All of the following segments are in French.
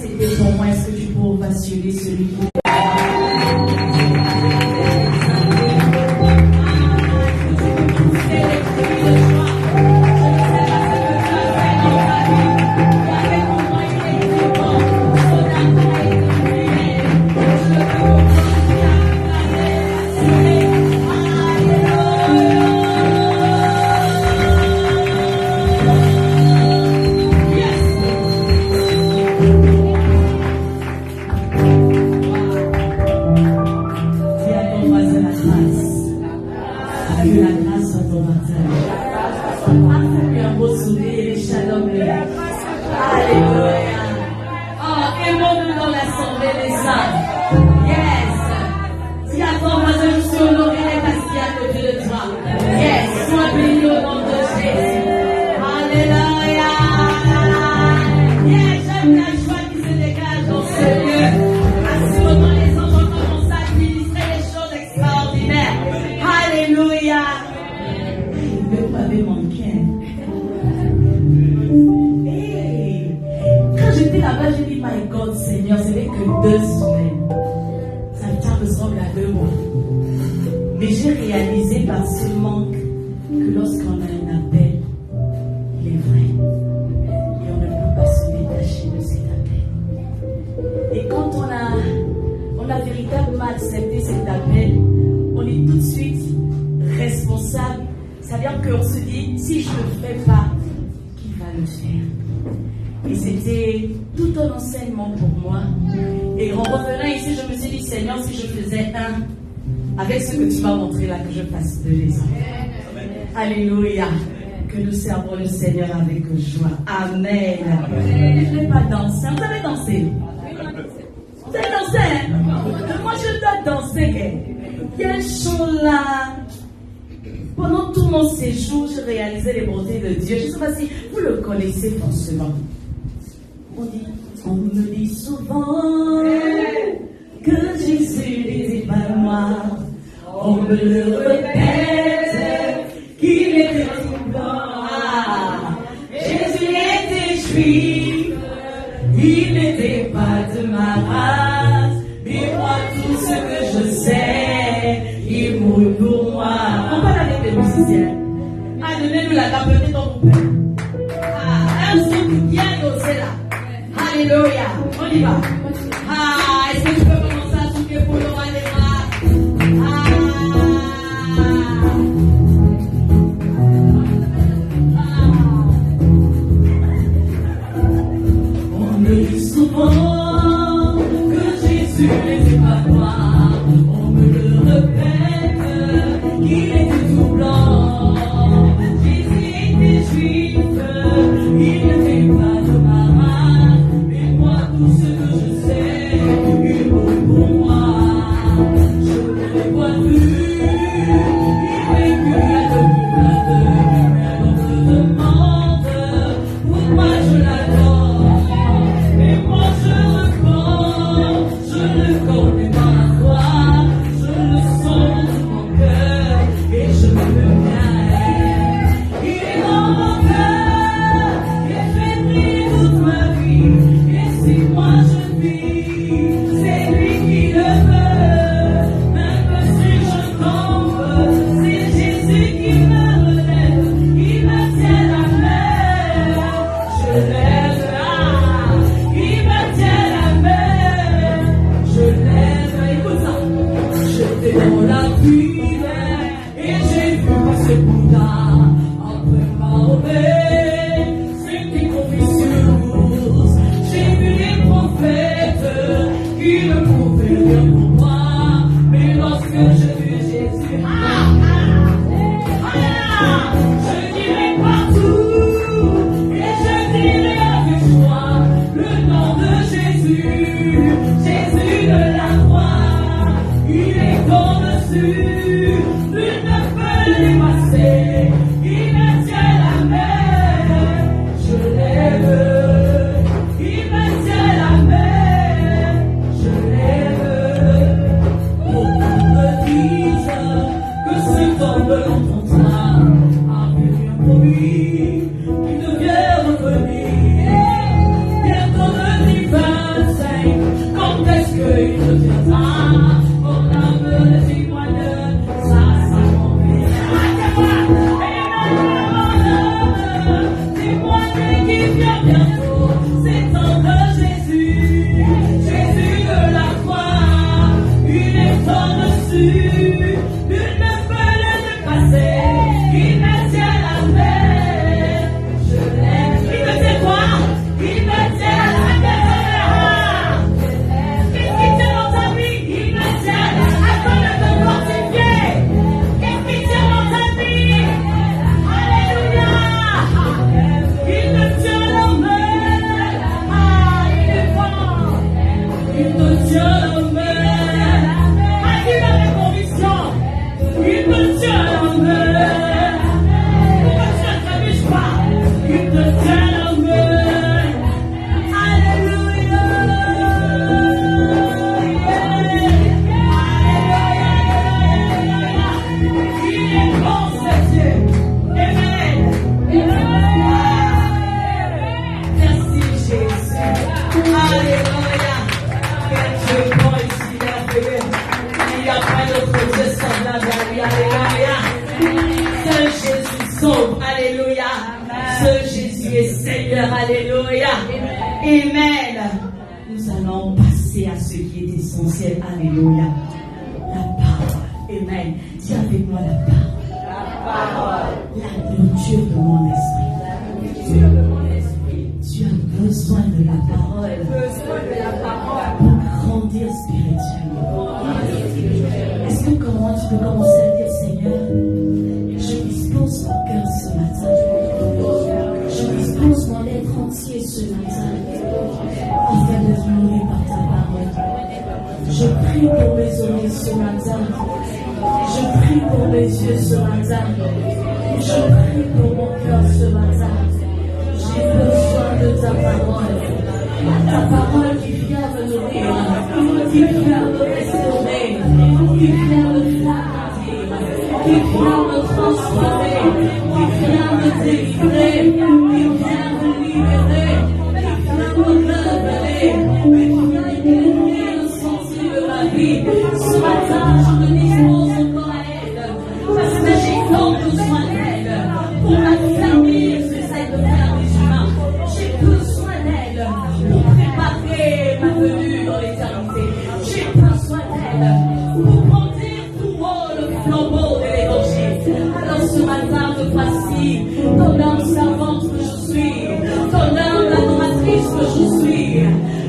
c'était pour moi, est-ce que tu peux ovationner celui qui avec ce que tu m'as montré là, que je fasse de l'exemple. Alléluia. Que nous servons le Seigneur avec joie. Amen. Je ne vais pas danser. Vous avez dansé? Vous avez dansé? Moi, je dois danser. Il y a un chant là. Pendant tout mon séjour, je réalisais les bontés de Dieu. Je ne sais pas si vous le connaissez forcément. On me dit souvent que Jésus n'était pas moi. On me le répète qu'il était tout blanc. Jésus était juif, il n'était pas de ma race. Mais moi, tout ce que je sais, il mourut pour moi. On parle avec les musiciens. Donnez-nous la capacité dont vous faites. Un son bien dosé là. Alléluia. On y va. Est-ce que tu peux commencer à souffler pour le roi des rois? On me dit souvent que Jésus n'était pas noir. On me le répète qu'il était tout blanc. Jésus était juif, il n'était pas de ma race. Mais moi, tout ce que je sais, il vaut pour moi. Je ne l'ai pas vu, il vécut à demi-heure. On me demande pourquoi je l'adore. Et moi, je le connais. nous allons passer à ce qui est essentiel. Alléluia. La parole. Amen. Dis avec moi la parole. La parole. La nourriture de mon esprit. La nourriture de mon esprit. Tu as besoin de la parole. Pour grandir spirituellement. Est-ce que comment tu peux commencer à dire, Seigneur, je dispose mon cœur ce matin. Je dispose mon être entier ce matin. Afin d'être nourri par ta parole. Je prie pour mes oreilles ce matin. Je prie pour mes yeux ce matin. Je prie pour mon cœur ce matin. J'ai besoin de ta parole. Ta parole qui vient me nourrir, qui vient me restaurer, qui vient me flatter, qui vient me transformer, qui vient me délivrer, qui vient me libérer, qui vient me révéler, qui vient éclairer le sentier de ma vie. Ce matin, je me dispose encore à elle, parce que j'ai tant besoin d'elle pour m'affermir ce que c'est de faire des humains. J'ai besoin d'elle pour préparer ma venue dans l'éternité. J'ai besoin d'elle pour conduire tout haut le flambeau de l'évangile. Alors ce matin, me voici, ton âme servante que je suis, ton âme adoratrice que je suis.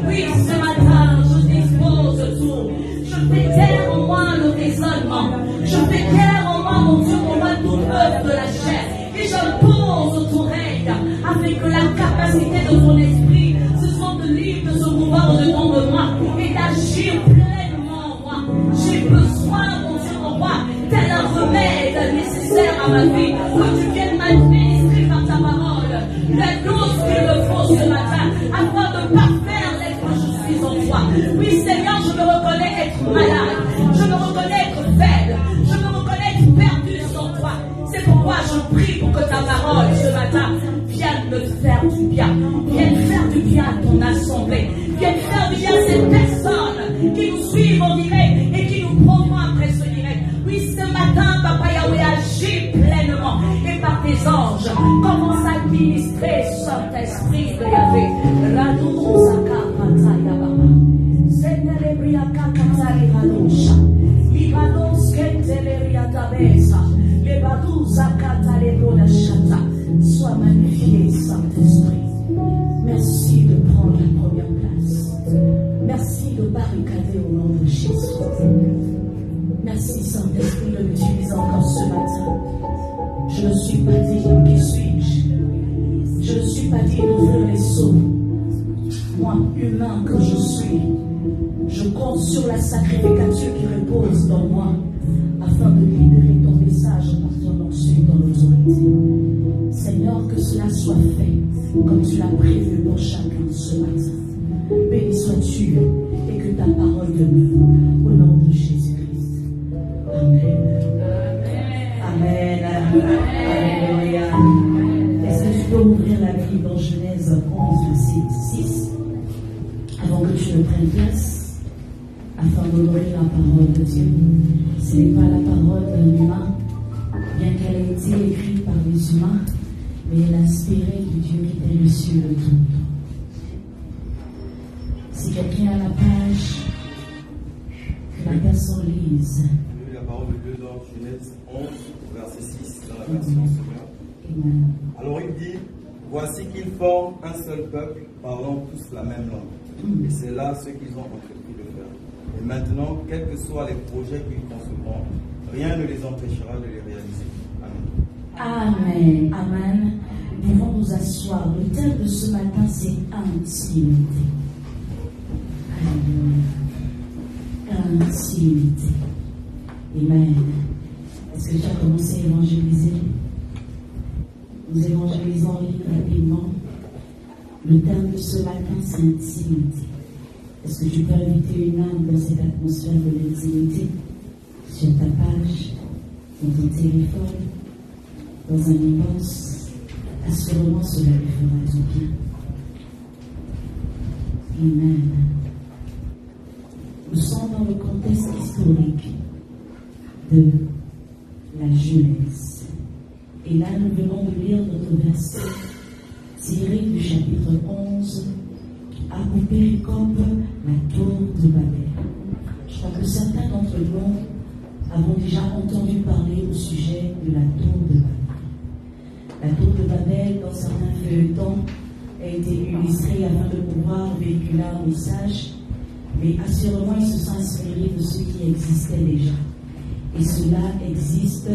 Oui, ce matin, je dispose tout. Je fais taire en moi le raisonnement. Je fais taire en moi, mon Dieu, mon roi, tout œuvre de la chair. Et j'impose ton règne, avec la capacité de ton esprit, ce sont de livre de se mouvoir dedans de moi et d'agir pleinement en moi. J'ai besoin, mon Dieu, mon roi, tel un remède nécessaire à ma vie, que tu viennes m'administrer par ta parole, la dose qu'il me faut ce matin, afin de parfaire l'être que je suis en toi. Oui, Seigneur, je me reconnais être malade, je me reconnais être faible, je me reconnais être perdu sans toi. C'est pourquoi je prie pour que ta parole ce matin vienne me faire du bien, vienne faire du bien à ton assemblée, vienne faire du bien à ces personnes qui nous suivent en direct et qui nous prendront après ce direct. Oui, ce matin, Papa Yahweh, agit pleinement et par tes anges, commence à administrer Saint-Esprit de Yahvé. Sois magnifié, Saint-Esprit. Merci de prendre la première place. Merci de barricader au nom de Jésus. Merci, Saint-Esprit, de m'utiliser encore ce matin. Je ne suis pas digne, qui suis-je? Je ne suis pas digne d'ouvrir les seaux. Moi, humain que je suis, je compte sur la sacrificature qui repose dans moi, afin de libérer ton message par ton onction et ton autorité. Seigneur, que cela soit fait comme tu l'as prévu pour chacun ce matin. Béni sois-tu et que ta parole demeure au nom de Jésus-Christ. Amen. Amen. Alléluia. Est-ce que tu peux ouvrir la Bible dans Genèse 11, verset 6 avant que tu ne prennes place, afin d'honorer la parole de Dieu. Ce n'est pas la parole d'un humain, bien qu'elle ait été écrite par des humains, mais l'inspiré de Dieu qui était le ciel de tout. Si quelqu'un a la page, que la personne lise. La parole de Dieu dans Genèse 11, verset 6, dans la version secondaire. Amen. Alors il dit, voici qu'ils forment un seul peuple, parlant tous la même langue. Et c'est là ce qu'ils ont entrepris de faire. Et maintenant, quels que soient les projets qu'ils concevront, rien ne les empêchera de les réaliser. Amen. Amen. Amen. Nous pouvons nous asseoir. Le thème de ce matin, c'est intimité. Alléluia. Intimité. Amen. Est-ce que tu as commencé à évangéliser? Nous évangélisons rapidement. Le thème de ce matin, c'est intimité. Est-ce que tu peux inviter une âme dans cette atmosphère de l'intimité? Sur ta page, dans ton téléphone, dans un inbox, assurément cela lui fera du bien. Amen. Nous sommes dans le contexte historique de la Genèse. Et là, nous venons de lire notre verset tiré du chapitre 11 a opéré comme la tour de Babel. Je crois que certains d'entre nous avons déjà entendu parler au sujet de la tour de Babel. La tour de Babel, dans certains feuilletons, a été illustrée afin de pouvoir véhiculer un message, mais assurément, ils se sont inspirés de ce qui existait déjà. Et cela existe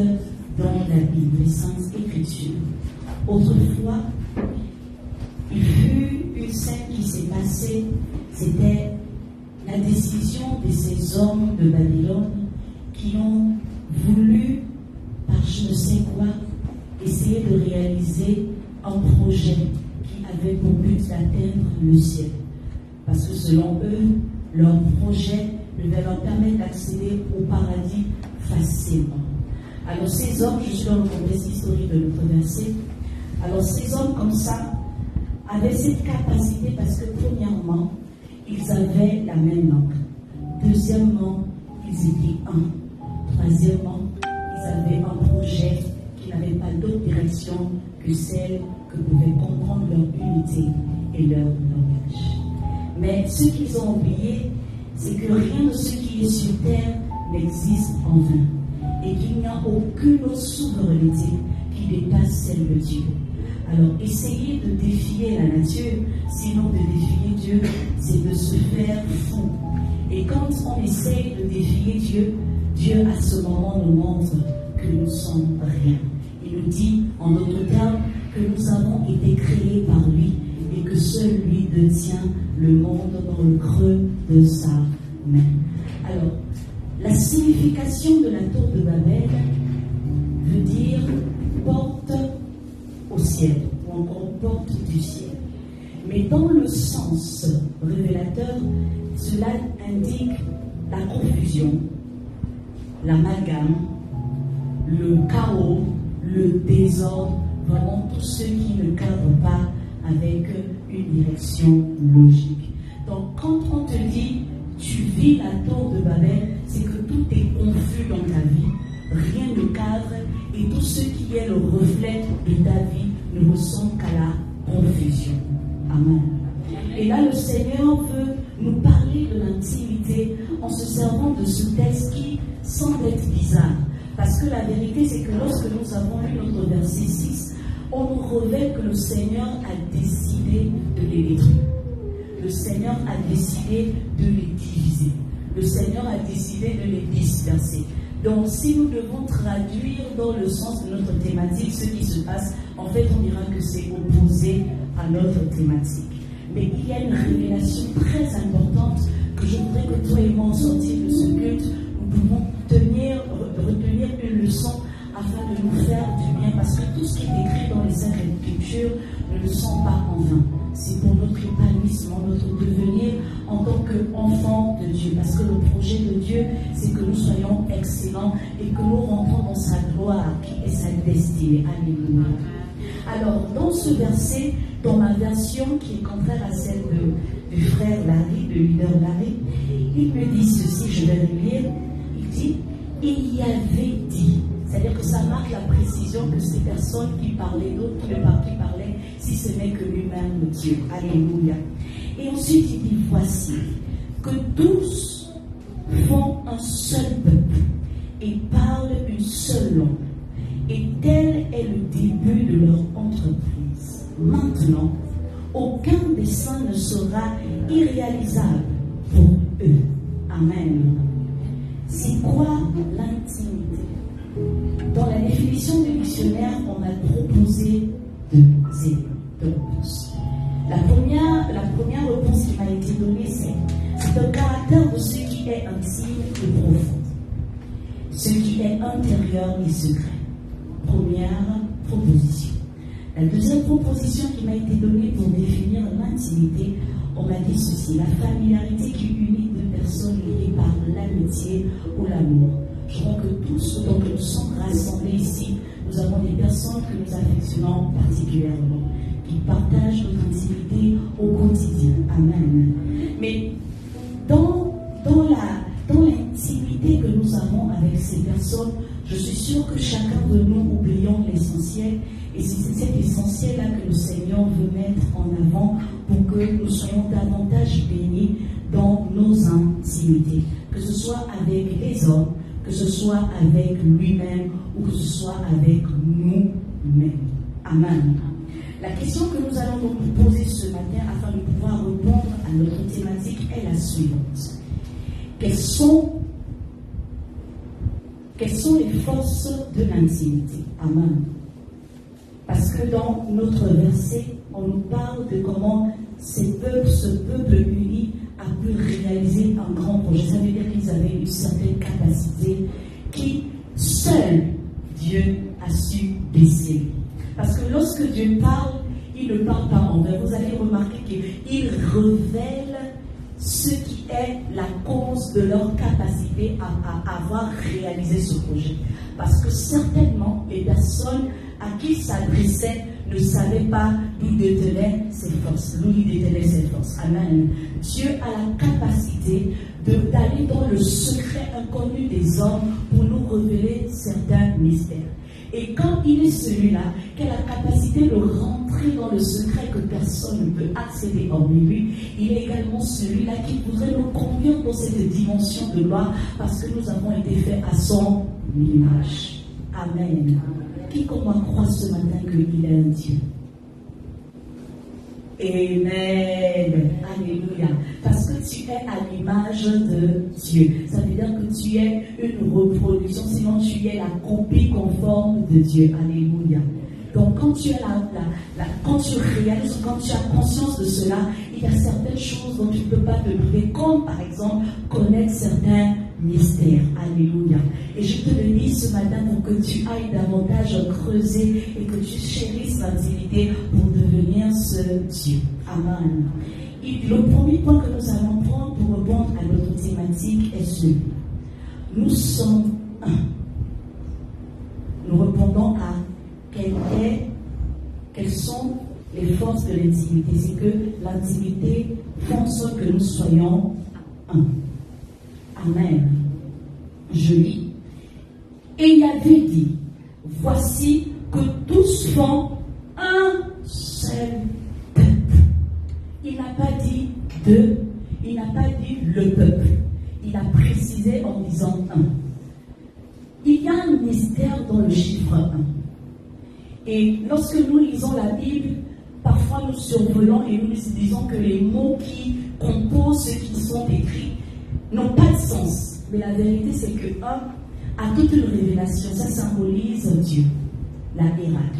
dans la Bible, les Saintes Écritures. Autrefois, il fut une scène qui s'est passée, c'était la décision de ces hommes de Babylone qui ont voulu, par je ne sais quoi, essayer de réaliser un projet qui avait pour but d'atteindre le ciel. Parce que selon eux, leur projet devait leur permettre d'accéder au paradis facilement. Alors ces hommes, je suis dans le contexte historique de notre verset, alors ces hommes comme ça avaient cette capacité parce que premièrement, ils avaient la même langue. Deuxièmement, ils étaient un. Troisièmement, ils avaient un projet qui n'avait pas d'autre direction que celle que pouvait comprendre leur unité et leur langage. Mais ce qu'ils ont oublié, c'est que rien de ce qui est sur terre n'existe en vain et qu'il n'y a aucune autre souveraineté qui dépasse celle de Dieu. Alors, essayer de défier la nature, sinon de défier Dieu, c'est de se faire fou. Et quand on essaye de défier Dieu, Dieu à ce moment nous montre que nous sommes rien. Il nous dit, en d'autres termes, que nous avons été créés par lui et que seul lui détient le monde dans le creux de sa main. Alors, la signification de la tour de Babel veut dire porte au ciel, ou encore porte du ciel. Mais dans le sens révélateur, cela indique la confusion, l'amalgame, le chaos, le désordre, vraiment tout ce qui ne cadre pas avec une direction logique. Donc quand on te dit tu vis la tour de Babel, c'est que tout est confus dans ta vie, rien ne cadre et tout ce qui est le reflet de ta vie ne ressemble qu'à la confusion. Amen. Et là le Seigneur veut nous parler de l'intimité en se servant de ce texte qui semble être bizarre. Parce que la vérité, c'est que lorsque nous avons lu notre verset 6, on nous révèle que le Seigneur a décidé de les détruire. Le Seigneur a décidé de les diviser. Le Seigneur a décidé de les disperser. Donc, si nous devons traduire dans le sens de notre thématique ce qui se passe, en fait, on dira que c'est opposé à notre thématique. Mais il y a une révélation très importante que je voudrais que toi et moi, en sortir de ce culte, nous pouvons retenir une leçon afin de nous faire du bien, parce que tout ce qui est écrit dans les Saintes Écritures ne le sont pas en vain. C'est pour notre épanouissement, notre devenir en tant qu'enfants de Dieu, parce que le projet de Dieu, c'est que nous soyons excellents et que nous rentrons dans sa gloire qui est sa destinée. Alléluia. Alors, dans ce verset, dans ma version qui est contraire à celle du frère Larry, de leader Larry, il me dit ceci, je vais le lire. Il dit, il y avait dit, c'est-à-dire que ça marque la précision que ces personnes qui parlaient, d'autres qui parlaient, si ce n'est que lui-même Dieu. Alléluia. Et ensuite il dit, voici, que tous font un seul peuple et parlent une seule langue. Et tel est le début de leur entreprise. Maintenant, aucun dessein ne sera irréalisable pour eux. Amen. C'est quoi l'intimité? Dans la définition du dictionnaire, on a proposé deux réponses. La première réponse qui m'a été donnée, c'est un caractère de ce qui est intime et profond, ce qui est intérieur et secret. Première proposition. La deuxième proposition qui m'a été donnée pour définir l'intimité, on m'a dit ceci, la familiarité qui unit deux personnes liées par l'amitié ou l'amour. Je crois que tous ceux dont nous sommes rassemblés ici, nous avons des personnes que nous affectionnons particulièrement, qui partagent notre intimité au quotidien. Amen. Mais dans dans l'intimité que nous avons avec ces personnes, je suis sûre que chacun de nous oublions l'essentiel. Et c'est cet essentiel-là que le Seigneur veut mettre en avant pour que nous soyons davantage bénis dans nos intimités. Que ce soit avec les hommes, que ce soit avec lui-même ou que ce soit avec nous-mêmes. Amen. La question que nous allons donc nous poser ce matin afin de pouvoir répondre à notre thématique est la suivante. Quelles sont les forces de l'intimité? Amen. Parce que dans notre verset, on nous parle de comment ce peuple uni a pu réaliser un grand projet. Ça veut dire qu'ils avaient une certaine capacité qui, seul Dieu a su déceler. Parce que lorsque Dieu parle, il ne parle pas en vain. Vous allez remarquer qu'il révèle ce qui est la cause de leur capacité à avoir réalisé ce projet. Parce que certainement, les personnes à qui il s'adressait ne savaient pas d'où détenaient ses forces. Amen. Dieu a la capacité d'aller dans le secret inconnu des hommes pour nous révéler certains mystères. Et quand il est celui-là qui a la capacité de rentrer dans le secret que personne ne peut accéder hormis lui, il est également celui-là qui voudrait nous conduire dans cette dimension de gloire parce que nous avons été faits à son image. Amen. Qui comme moi croit ce matin qu'il est un Dieu? Amen. Alléluia. Parce que tu es à l'image de Dieu. Ça veut dire que tu es une reproduction, sinon tu es la copie conforme de Dieu. Alléluia. Donc quand tu es quand tu réalises, quand tu as conscience de cela, il y a certaines choses dont tu ne peux pas te priver, comme par exemple connaître certains mystères. Alléluia. Et je te le dis ce matin pour que tu ailles davantage creuser et que tu chérisses l'intimité pour devenir ce Dieu. Amen. Et le premier point que nous allons prendre pour répondre à notre thématique est celui. Nous sommes un. Nous répondons à quelles sont les forces de l'intimité. C'est que l'intimité fait en sorte que nous soyons un. Amen. Je lis. Et il avait dit, voici que tous font un seul peuple. Il n'a pas dit deux, il n'a pas dit le peuple. Il a précisé en disant un. Il y a un mystère dans le chiffre 1. Et lorsque nous lisons la Bible, parfois nous survolons et nous disons que les mots qui composent ce qui sont écrits n'ont pas de sens. Mais la vérité, c'est que 1 a toute une révélation. Ça symbolise Dieu. La Hérad.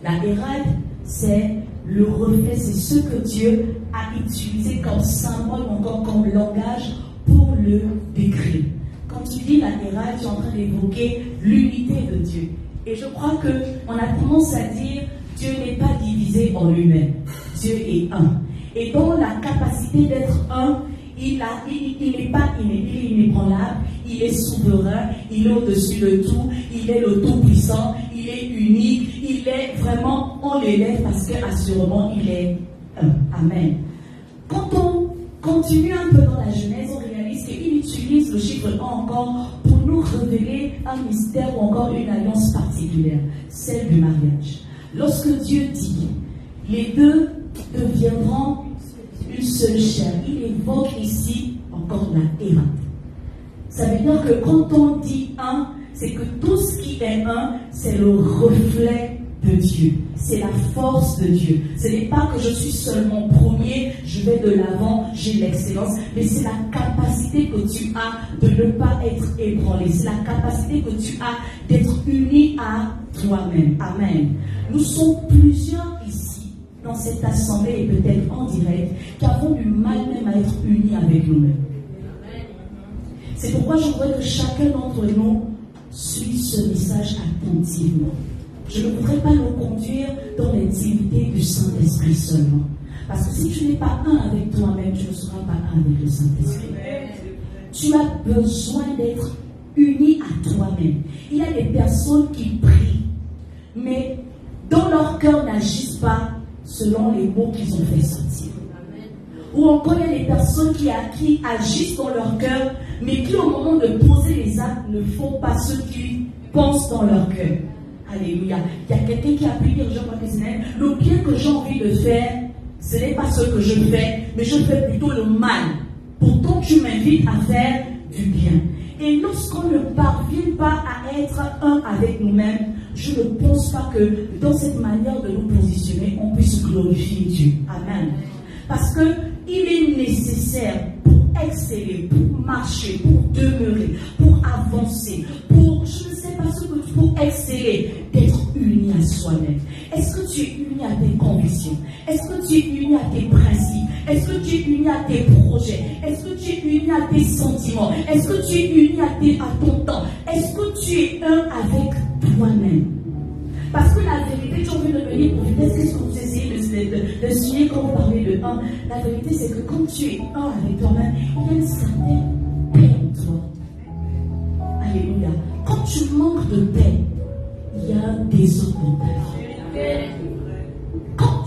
La Hérad, c'est le reflet, c'est ce que Dieu a utilisé comme symbole, encore comme langage pour le décrire. Quand tu dis la Hérad, tu es en train d'évoquer l'unité de Dieu. Et je crois qu'on a tendance à dire Dieu n'est pas divisé en lui-même. Dieu est un. Et dans la capacité d'être un, il n'est pas inébranlable, il est souverain, il est au-dessus de tout, il est le tout-puissant, il est unique, il est vraiment, on l'élève parce qu'assurément il est un. Amen. Quand on continue un peu dans la Genèse, on réalise qu'il utilise le chiffre 1 encore pour nous révéler un mystère ou encore une alliance particulière, celle du mariage. Lorsque Dieu dit, les deux deviendront une seule chair, il évoque ici encore la Hérad. Ça veut dire que quand on dit un, c'est que tout ce qui est un, c'est le reflet de Dieu. C'est la force de Dieu. Ce n'est pas que je suis seulement premier, je vais de l'avant, j'ai l'excellence, mais c'est la capacité que tu as de ne pas être ébranlé. C'est la capacité que tu as d'être uni à toi-même. Amen. Nous sommes plusieurs ici, dans cette assemblée et peut-être en direct, qui avons du mal même à être unis avec nous-mêmes. C'est pourquoi je voudrais que chacun d'entre nous suive ce message attentivement. Je ne voudrais pas nous conduire dans l'intimité du Saint-Esprit seulement. Parce que si tu n'es pas un avec toi-même, tu ne seras pas un avec le Saint-Esprit. Tu as besoin d'être uni à toi-même. Il y a des personnes qui prient, mais dans leur cœur n'agissent pas selon les mots qu'ils ont fait sortir. Ou encore il y a des personnes qui agissent dans leur cœur, mais qui au moment de poser les actes ne font pas ce qu'ils pensent dans leur cœur. Alléluia. Il y a quelqu'un qui a pu dire, Jean-Marc Kessinel, le bien que j'ai envie de faire, ce n'est pas ce que je fais, mais je fais plutôt le mal. Pourtant, tu m'invites à faire du bien. Et lorsqu'on ne parvient pas à être un avec nous-mêmes, je ne pense pas que dans cette manière de nous positionner, on puisse glorifier Dieu. Amen. Parce que il est nécessaire pour exceller, pour marcher, pour demeurer, pour avancer, pour, je ne sais pas ce que pour exceller, d'être uni à soi-même. Est-ce que tu es uni à tes convictions? Est-ce que tu es uni à tes principes? Est-ce que tu es uni à tes projets? Est-ce que tu es uni à tes sentiments? Est-ce que tu es uni à ton temps? Est-ce que tu es un avec toi-même? Parce que la vérité, j'ai envie de me dire, qu'est-ce que vous essayez de suivre quand vous parlez de un? La vérité, c'est que quand tu es un avec toi-même, il y a une certaine paix en toi. Alléluia. Quand tu manques de paix, il y a un désordre dans ta vie. Quand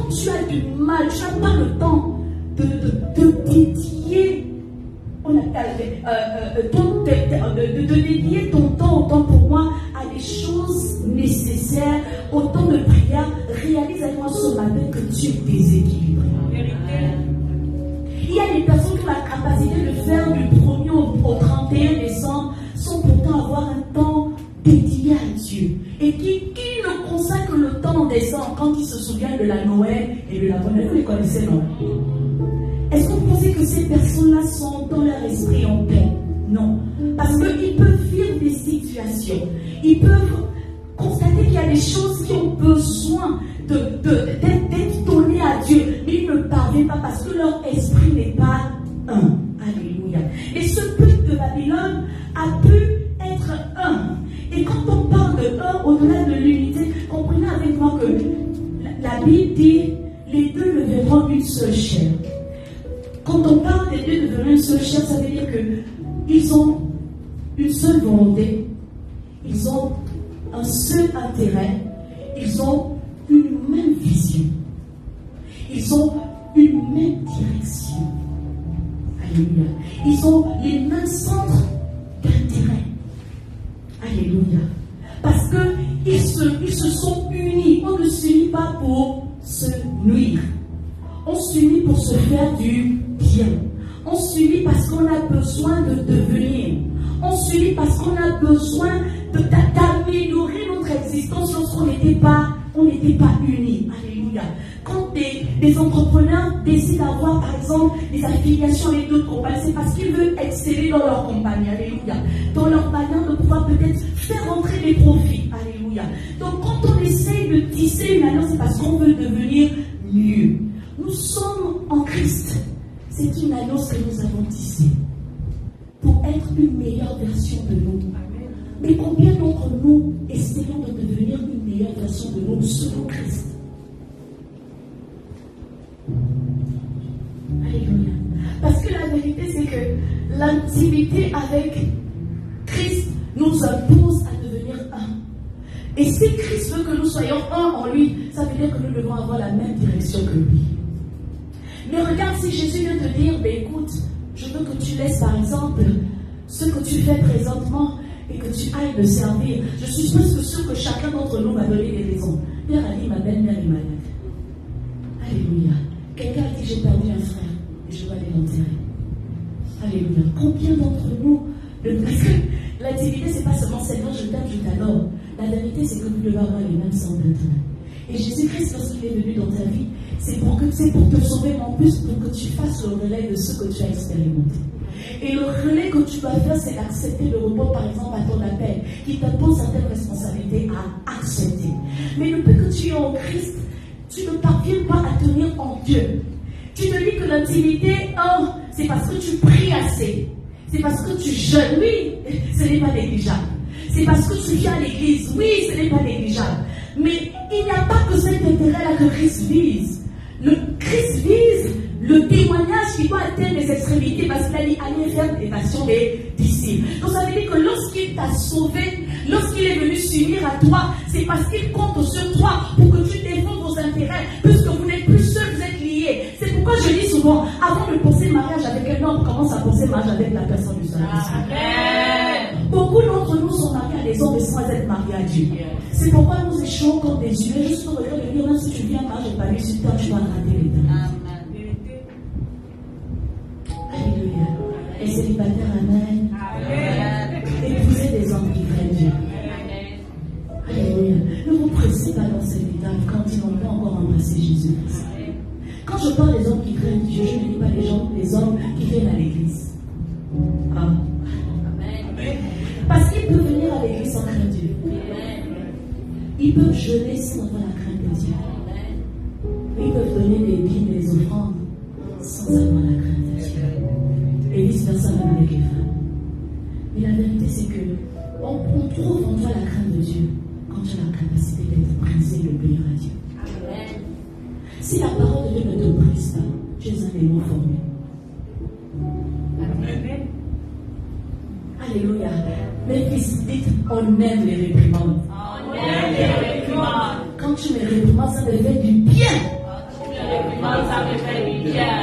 tu as du mal, tu n'as pas le temps de dédier, de dédier ton temps, autant pour moi, à des choses nécessaires, autant de prières, réalise avec moi ce matin que tu es déséquilibré. Il y a des personnes qui ont la capacité de faire du 1er au 31 décembre sans pourtant avoir un temps dédié à Dieu. Et qui ne consacre le temps en décembre quand il se souvient de la Noël et de la bonne année. Vous les connaissez, non? Est-ce que vous pensez que ces personnes-là sont dans leur esprit en paix? Non. Parce qu'ils peuvent vivre des situations. Ils peuvent constater qu'il y a des choses qui ont besoin d'être données à Dieu. Mais ils ne parviennent pas parce que leur esprit n'est pas un. Alléluia. Et ce peuple de Babylone a pu être un. Et quand on parle de un, au-delà de l'unité, comprenez avec moi que la Bible dit les deux deviendront une seule chair. Quand on parle des deux devenant une seule chair, ça veut dire qu'ils ont une seule volonté, ils ont un seul intérêt, ils ont une même vision, ils ont une même direction. Alléluia. Ils ont les mêmes centres d'intérêt. Alléluia. Parce qu'ils se sont unis. On ne s'unit pas pour se nuire. On s'unit pour se faire du bien. On s'unit parce qu'on a besoin de devenir. On s'unit parce qu'on a besoin d'améliorer notre existence lorsqu'on n'était pas unis. Alléluia. Quand des entrepreneurs décident d'avoir, par exemple, des affiliations avec d'autres compagnies, c'est parce qu'ils veulent exceller dans leur compagnie. Alléluia. Dans leur manière de pouvoir peut-être faire entrer des profits. Alléluia. Donc, quand on essaye de tisser une alliance, c'est parce qu'on veut devenir mieux. Nous sommes en Christ. C'est une alliance que nous avons tissée pour être une meilleure version de nous. Mais combien d'entre nous essayons de devenir une meilleure version de nous selon Christ? Alléluia. Parce que la vérité, c'est que l'intimité avec Christ nous impose à devenir un. Et si Christ veut que nous soyons un en lui, ça veut dire que nous devons avoir la même direction que lui. Mais regarde, si Jésus vient te dire, écoute, je veux que tu laisses par exemple ce que tu fais présentement et que tu ailles me servir. Je suis sûre que chacun d'entre nous m'a donné des raisons. Père a dit, ma belle-mère est malade. Alléluia. Quelqu'un a dit, j'ai perdu un frère et je vais aller l'enterrer. Alléluia. Combien d'entre nous, parce que l'intimité, c'est pas seulement Seigneur, je t'aime, je t'adore. La vérité, c'est que vous devez avoir les mêmes centres d'intérêt. Et Jésus-Christ, lorsqu'il est venu dans ta vie, c'est pour te sauver, mais en plus pour que tu fasses le relais de ce que tu as expérimenté. Et le relais que tu dois faire, c'est d'accepter le repos, par exemple, à ton appel, qui t'impose certaines responsabilités à accepter. Mais depuis que tu es en Christ, tu ne parviens pas à tenir en Dieu. Tu te dis que l'intimité, c'est parce que tu pries assez. C'est parce que tu jeûnes. Oui, ce n'est pas négligeable. C'est parce que tu viens à l'église. Oui, ce n'est pas négligeable. Mais il n'y a pas que cet intérêt-là que Christ vise. Le Christ vise le témoignage qui doit atteindre les extrémités, parce qu'il a dit allez faire des nations des disciples. Donc ça veut dire que lorsqu'il t'a sauvé, lorsqu'il est venu s'unir à toi, c'est parce qu'il compte sur toi pour que tu défendes vos intérêts, puisque vous n'êtes plus seuls, vous êtes liés. C'est pourquoi je dis souvent, avant de penser mariage avec un homme, homme commence à penser mariage avec la personne du Saint-Esprit. Beaucoup d'entre nous sont mariés à des hommes sans être mariés à Dieu. C'est pourquoi nous échouons comme des humains, juste pour regarder de dire, même si tu viens marier, j'ai pas vu sur toi, tu vas rater l'éternité. Alléluia. Et célibataire, amen. Épousez des hommes qui craignent Dieu. Alléluia. Ne vous pressez pas dans cette étape quand ils n'ont pas encore embrassé Jésus-Christ. Quand je parle des hommes qui craignent Dieu, je ne dis pas les hommes qui viennent à l'église. Ah. Parce qu'ils peuvent venir à l'église sans craindre Dieu. Ils peuvent jeûner sans avoir la crainte de Dieu. Ils peuvent donner des dîmes et des offrandes sans avoir la crainte de Dieu. Et vice-versa même avec les femmes. Mais la vérité, c'est que on trouve en toi la crainte de Dieu quand tu as la capacité d'être brisé et d'obéir à Dieu. Si la parole de Dieu ne te brise pas, tu es un démon formé. Alléluia. Mes fils, dites, on aime les réprimandes. On aime les réprimandes. Quand tu me réprimandes, ça me fait du bien. Quand tu me réprimandes, ça me fait du bien.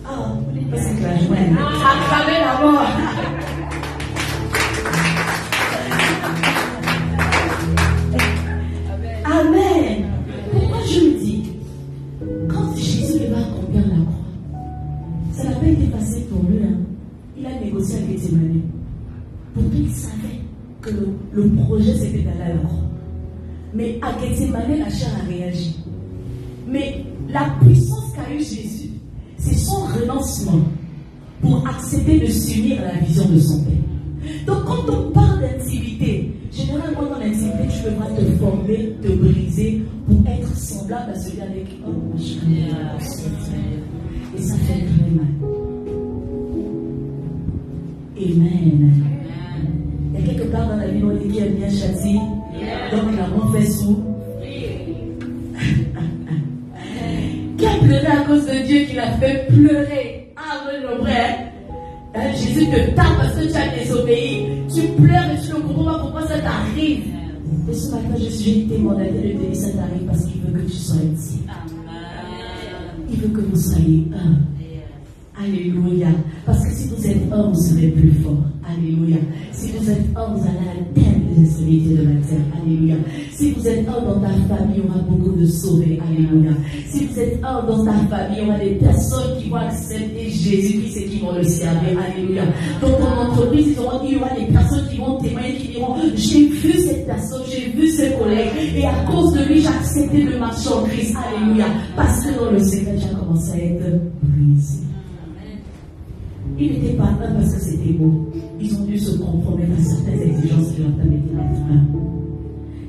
Ah, vous dites pas c'est la joie. Acclamez la mort. Amen. Pourquoi je me dis, quand Jésus va accomplir la croix, ça n'a pas été facile pour lui. Hein. Il a négocié avec Gethsémane. Pourtant, il savait que le projet c'était d'aller à la croix. Mais à Gethsémane, la chair a réagi. Mais la puissance qu'a eu Jésus, c'est son renoncement pour accepter de s'unir à la vision de son Père. Donc, quand on parle d'intimité, généralement dans l'intimité, tu devras te former, te briser pour être semblable à celui avec qui on marche. Et ça fait très mal. Amen. Il y a quelque part dans la Bible, on dit qu'il a bien châtié, donc il a bon fait sous. Qui a pleuré à cause de Dieu qui l'a fait pleurer? Ah, oui, le vrai. Jésus te tape parce que tu as désobéi. Tu pleures et tu ne comprends pas pourquoi ça t'arrive. Et ce matin, je suis témoignée de te dire ça t'arrive parce qu'il veut que tu sois ici. Il veut que vous soyez un. Alléluia. Parce que si vous êtes un, vous serez plus fort. Alléluia. Si vous êtes un, vous allez atteindre les extrémités de la terre. Alléluia. Si vous êtes un dans ta famille, il y aura beaucoup de sauvés. Alléluia. Si vous êtes un dans ta famille, il y aura des personnes qui vont accepter Jésus-Christ et qui vont le servir. Alléluia. Dans ton entreprise, il y aura des personnes qui vont témoigner, qui diront, j'ai vu cette personne, j'ai vu ce collègue, et à cause de lui, j'ai accepté de marcher en Christ. Alléluia. Parce que dans le secret, j'ai commencé à être brisé. Ils n'étaient pas un parce que c'était beau. Ils ont dû se compromettre à certaines exigences qui leur permettaient d'être un.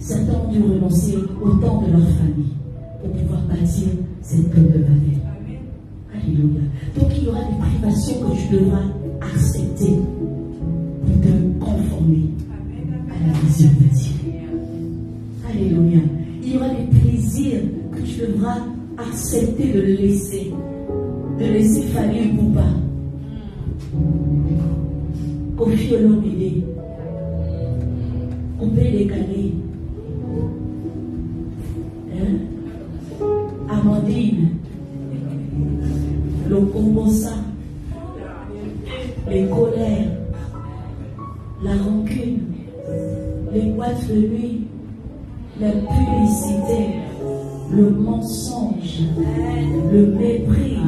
Certains ont dû renoncer au temps de leur famille pour pouvoir bâtir cette tour de Babel. Alléluia. Donc il y aura des privations que tu devras accepter pour te conformer à la vision de Dieu. Alléluia. Il y aura des plaisirs que tu devras accepter de laisser. De laisser famille ou pas. Kofi Olomide, couper les calés, Amandine, le Kombosa, les colères, la rancune, les boîtes de nuit, la publicité, le mensonge, le mépris,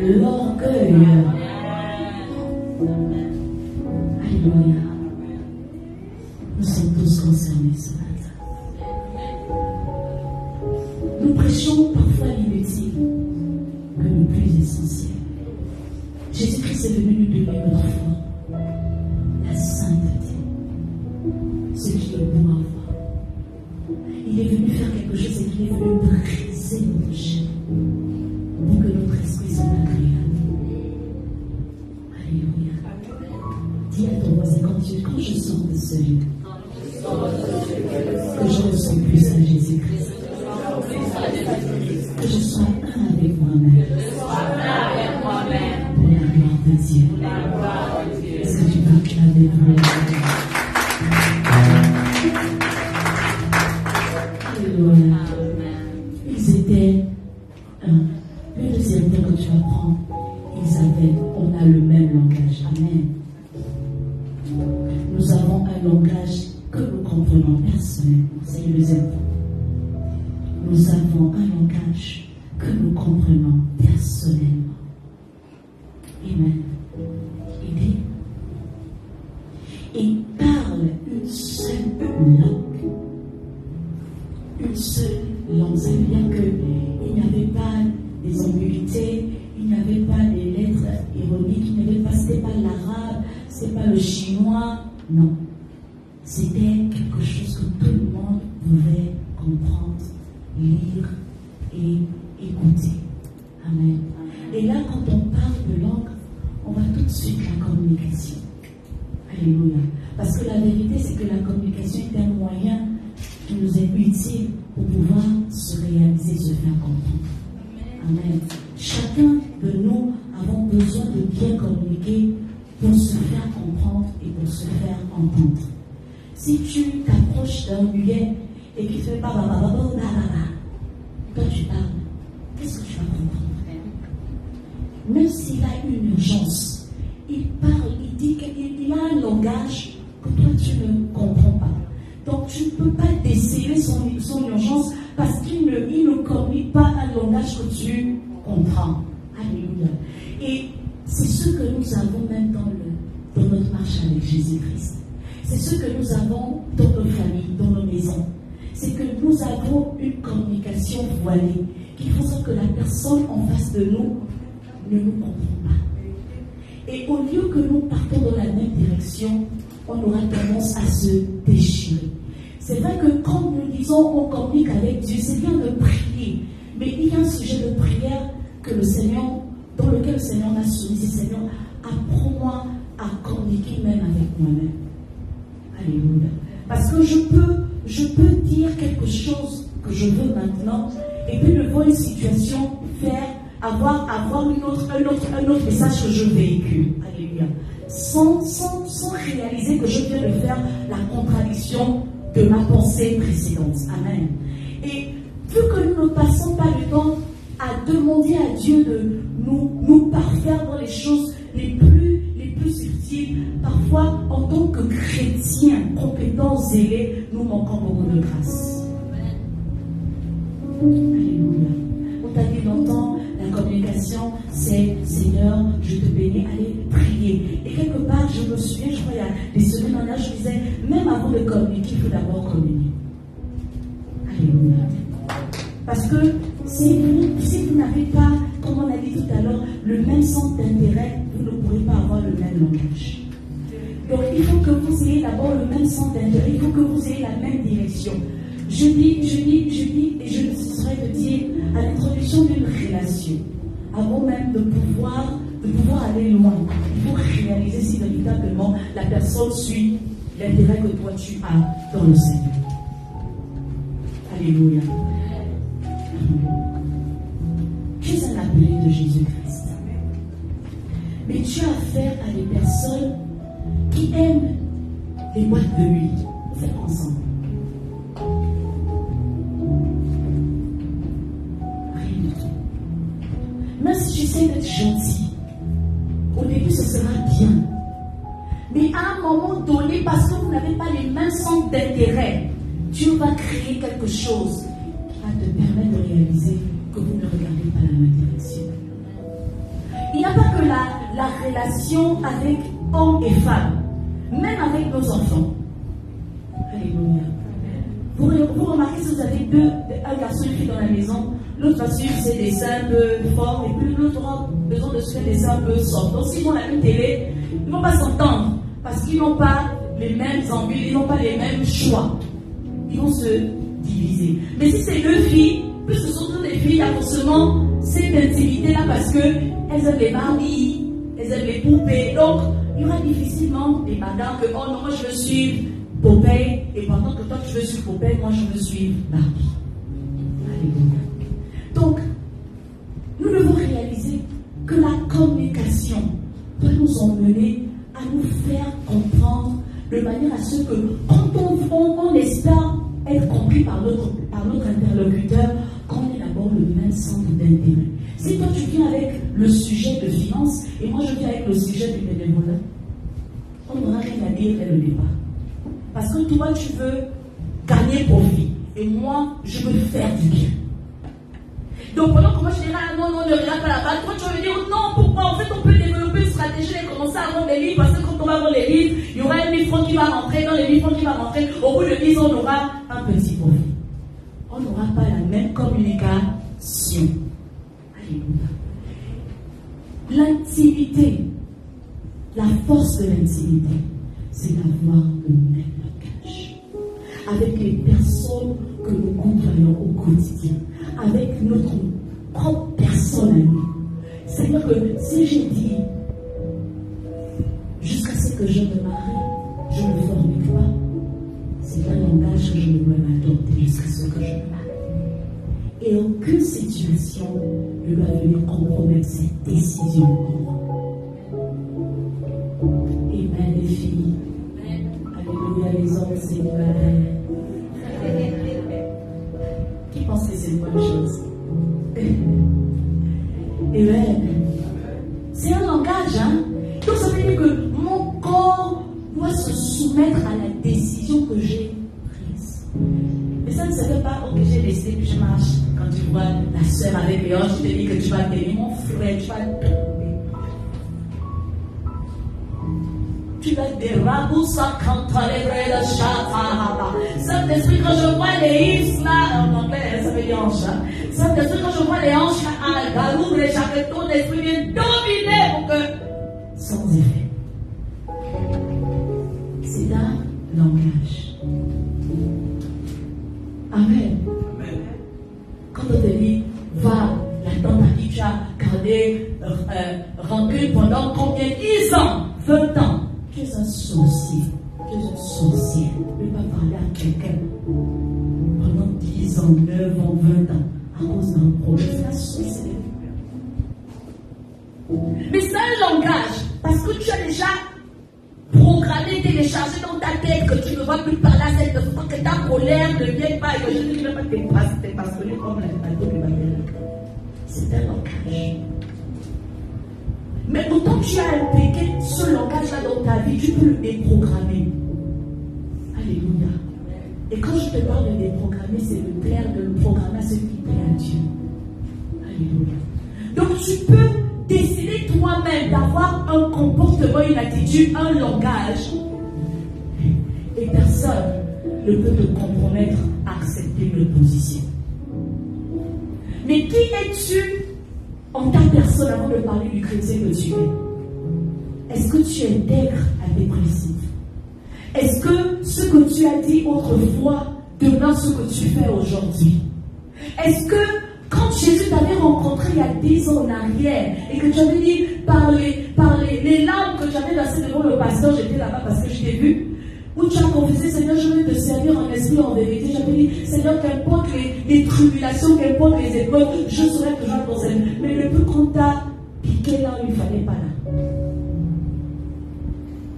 l'orgueil. Alléluia. Nous sommes tous concernés ce matin. Nous prêchons parfois l'inutile que le plus essentiel. Jésus-Christ est venu nous donner notre foi, la sainteté, ce qui est bon à voir. Il est venu faire quelque chose et qu'il est venu briser nos chaînes pour que notre esprit soit agréable. Alléluia. Dis à ton voisin, quand je sors de ce lieu, que je ressemble plus à Jésus-Christ, que je sois un avec moi-même, pour la gloire de Dieu. Est-ce que tu peux acclamer pour la gloire? Alléluia. Ils étaient un. Le deuxième temps que tu apprends, ils avaient on a le même langage. Amen. Nous avons un langage que nous comprenons personnellement. C'est le deuxième point. Nous avons un langage que nous comprenons personnellement. Amen. Il dit, il parle une seule langue. Une seule langue. Ça veut dire qu'il n'y avait pas des ambiguïtés, il n'y avait pas des lettres ironiques, il n'y avait pas, c'était pas l'arabe, c'était pas le chinois. Non. C'était quelque chose que tout le monde pouvait comprendre, lire et écouter. Amen. Et là, quand on parle de langue, on va tout de suite la communication. Alléluia. Parce que la vérité, c'est que la communication est un moyen qui nous est utile pour pouvoir se réaliser, se faire comprendre. Amen. Chacun de nous avons besoin de bien communiquer pour se faire comprendre et pour se faire entendre. Si tu t'approches d'un muet et qu'il fait toi tu parles, qu'est-ce que tu vas comprendre? Même s'il a une urgence, il parle, il dit qu'il a un langage que toi tu ne comprends pas. Donc tu ne peux pas déceler son urgence parce qu'il ne communique pas un langage que tu comprends. Alléluia. Et c'est ce que nous avons même dans notre marche avec Jésus-Christ. C'est ce que nous avons dans nos familles, dans nos maisons. C'est que nous avons une communication voilée qui fait que la personne en face de nous ne nous comprend pas. Et au lieu que nous partons dans la même direction, on aura tendance à se déchirer. C'est vrai que quand nous disons qu'on communique avec Dieu, c'est bien de prier. Mais il y a un sujet de prière que le Seigneur, dans lequel le Seigneur m'a soumis. Seigneur, apprends-moi à communiquer même avec moi-même. Alléluia. Parce que je peux dire quelque chose que je veux maintenant, et puis devant une situation, avoir un autre message que je véhicule. Alléluia. Sans réaliser que je viens de faire la contradiction de ma pensée précédente. Amen. Et vu que nous ne passons pas le temps à demander à Dieu de nous parfaire dans les choses les plus subtiles, parfois en tant que chrétiens compétents, zélés, nous manquons beaucoup de grâce. Alléluia. On t'a dit longtemps, la communication, c'est Seigneur, je te bénis, allez prier. Et quelque part, je me souviens, je crois, il y a des semaines en âge, je disais, même avant de communiquer, il faut d'abord communiquer. Alléluia. Parce que si vous n'avez pas, comme on a dit tout à l'heure, le même centre d'intérêt, vous ne pourrez pas avoir le même langage. Donc il faut que vous ayez d'abord le même centre d'intérêt, il faut que vous ayez la même direction. Je dis, et je ne cesserai de dire à l'introduction d'une relation, avant même de pouvoir aller loin, il faut réaliser si véritablement la personne suit l'intérêt que toi tu as dans le Seigneur. Alléluia. Tu es un appelé de Jésus-Christ. Mais tu as affaire à des personnes qui aiment les boîtes de nuit. On fait ensemble. Rien du tout. Même si tu sais d'être gentil, au début ce sera bien. Mais à un moment donné, parce que vous n'avez pas les mêmes centres d'intérêt, Dieu va créer quelque chose qui va te permettre de réaliser que vous ne regardez pas la même direction. Il n'y a pas que la relation avec hommes et femmes, même avec nos enfants. Alléluia. Vous remarquez si vous avez un garçon et une fille dans la maison, l'autre va suivre ses dessins un peu forts, et puis l'autre aura besoin de suivre des dessins un peu soft. Donc s'ils ont la même télé, ils ne vont pas s'entendre, parce qu'ils n'ont pas les mêmes ambitions, ils n'ont pas les mêmes choix. Ils vont se diviser. Mais si c'est deux filles, plus ce sont toutes des filles, il y a forcément cette intimité-là parce qu'elles aiment les Barbies, elles aiment les poupées. Donc, il y aura difficilement des bagarres que, oh non, moi je veux suivre Popeye, et pendant que toi tu veux suivre Popeye, moi je veux suivre Barbie. Alléluia. Donc, nous devons réaliser que la communication doit nous emmener à nous faire comprendre de manière à ce que, quand on espère être compris par notre interlocuteur, qu'on ait d'abord le même centre d'intérêt. Si toi tu viens avec le sujet de finance et moi je viens avec le sujet du bénévolat, on n'aura rien à dire dès le départ. Parce que toi tu veux gagner profit et moi je veux faire du bien. Donc pendant que moi je dirais ah non, ne regarde pas là-bas, toi tu vas me dire non, pourquoi? En fait on peut développer une stratégie et commencer à vendre des livres parce que quand on va vendre les livres, il y aura 1 000 francs qui va rentrer, dans les 1 000 francs qui va rentrer, au bout de 10 ans on aura un petit profit. On n'aura pas la même communication. Alléluia. L'intimité, la force de l'intimité, c'est d'avoir le même langage avec les personnes que nous côtoyons au quotidien, avec notre propre personne à nous. C'est-à-dire que si j'ai dit jusqu'à ce que je me marie, je ne fornique pas, c'est un langage que je ne dois m'adopter jusqu'à ce que je me marie. Et aucune situation ne doit venir compromettre cette décision pour moi. Amen, les filles. Alléluia, les hommes, c'est une bataille. Qui pense que c'est une bonne chose? Amen. C'est un langage, hein? Donc ça veut dire que mon corps doit se soumettre à la décision que j'ai prise. Mais ça ne se fait pas, ok, j'ai décidé que je marche. Quand tu vois la soeur avec les hanches, tu te dis que tu vas t'aimer, mon frère, tu vas tomber. Tu vas des rabous, ça canterait de chata. Saint-Esprit, quand je vois les hips là, en anglais, ça veut dire hanche. Saint-Esprit, quand je vois les hanches à la galoubre, et chaque ton d'esprit vient dominer mon cœur. Sans effet. C'est un langage. Amen. Quand on te dit, va, la tante a dit, tu as gardé rancune pendant combien? 10 ans, 20 ans. Tu es un sorcier, tu es une sorcière. Tu ne peux pas parler à quelqu'un pendant 10 ans, 9 ans, 20 ans, à cause d'un problème. C'est la sorcellerie. Mais c'est un langage, parce que tu as déjà programmé, téléchargé dans ta tête que tu ne vas plus parler à cette personne, que ta colère ne vient pas et que je ne vais pas te passer comme la bateau de Babel. C'est un langage. Mais autant tu as impliqué ce langage-là dans ta vie, tu peux le déprogrammer. Alléluia. Et quand je te parle de déprogrammer, c'est de le programmer à ce qui plaît à Dieu. Alléluia. Donc tu peux décider toi-même d'avoir un comportement, une attitude, un langage. Et personne ne peut te compromettre à accepter une position. Mais qui es-tu en ta personne avant de parler du chrétien que tu es? Est-ce que tu intègres à tes principes? Est-ce que ce que tu as dit autrefois demeure ce que tu fais aujourd'hui? Est-ce que quand Jésus t'avait rencontré il y a 10 ans en arrière et que tu avais dit par les larmes que j'avais versées devant le pasteur, j'étais là-bas parce que je t'ai vu, où tu as confessé, Seigneur, je veux te servir en esprit, en vérité. J'avais dit, Seigneur, qu'importe les tribulations, qu'importe les épreuves, je serai toujours ton Seigneur. Mais le peu qu'on t'a piqué là, il ne fallait pas là.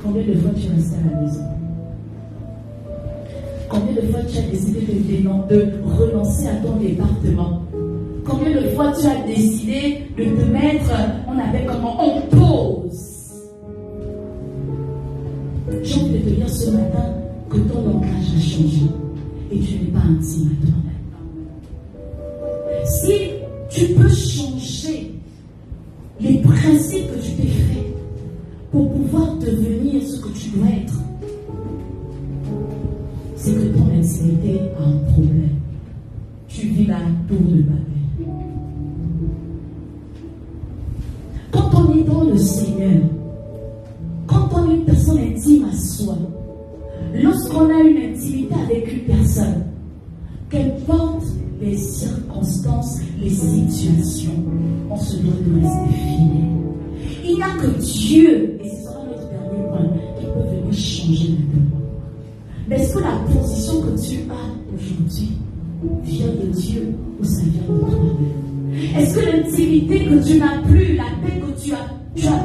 Combien de fois tu es resté à la maison? Combien de fois tu as décidé de renoncer à ton département? Combien de fois tu as décidé de te mettre, on appelle comment, en pause? J'ai envie de te dire ce matin que ton langage a changé et tu n'es pas intime à toi-même. Si tu peux changer les principes que tu t'es fait pour pouvoir devenir ce que tu dois être, c'est que ton intimité a un problème. Tu vis la tour de Babel. Quand on est dans le Seigneur, quand on est une personne intime à soi, lorsqu'on a une intimité avec une personne, qu'importe les circonstances, les situations, on se doit de rester fidèle. Il n'y a que Dieu, et ce sera notre dernier point, qui peut venir changer la donne. Mais est-ce que la position que tu as aujourd'hui vient de Dieu ou ça vient de toi-même? Est-ce que l'intimité que tu n'as plus, la paix que tu as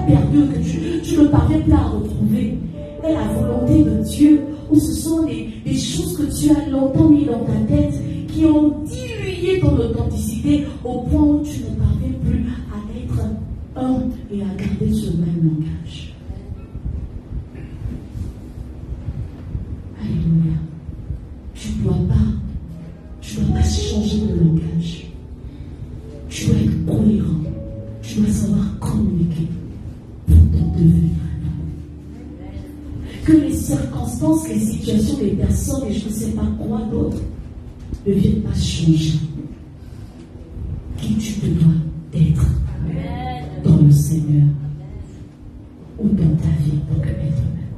perdue, que tu ne parviens plus à retrouver, est la volonté de Dieu ou ce sont des choses que tu as longtemps mis dans ta tête qui ont dilué ton authenticité au point où tu ne parviens plus et à garder ce même langage. Alléluia. Tu ne dois pas changer de langage. Tu dois être cohérent. Tu dois savoir communiquer pour te devenir un homme. Que les circonstances, les situations, les personnes et je ne sais pas quoi d'autre ne viennent pas changer qui tu te dois d'être dans le Seigneur ou dans ta vie en tant qu'être humain.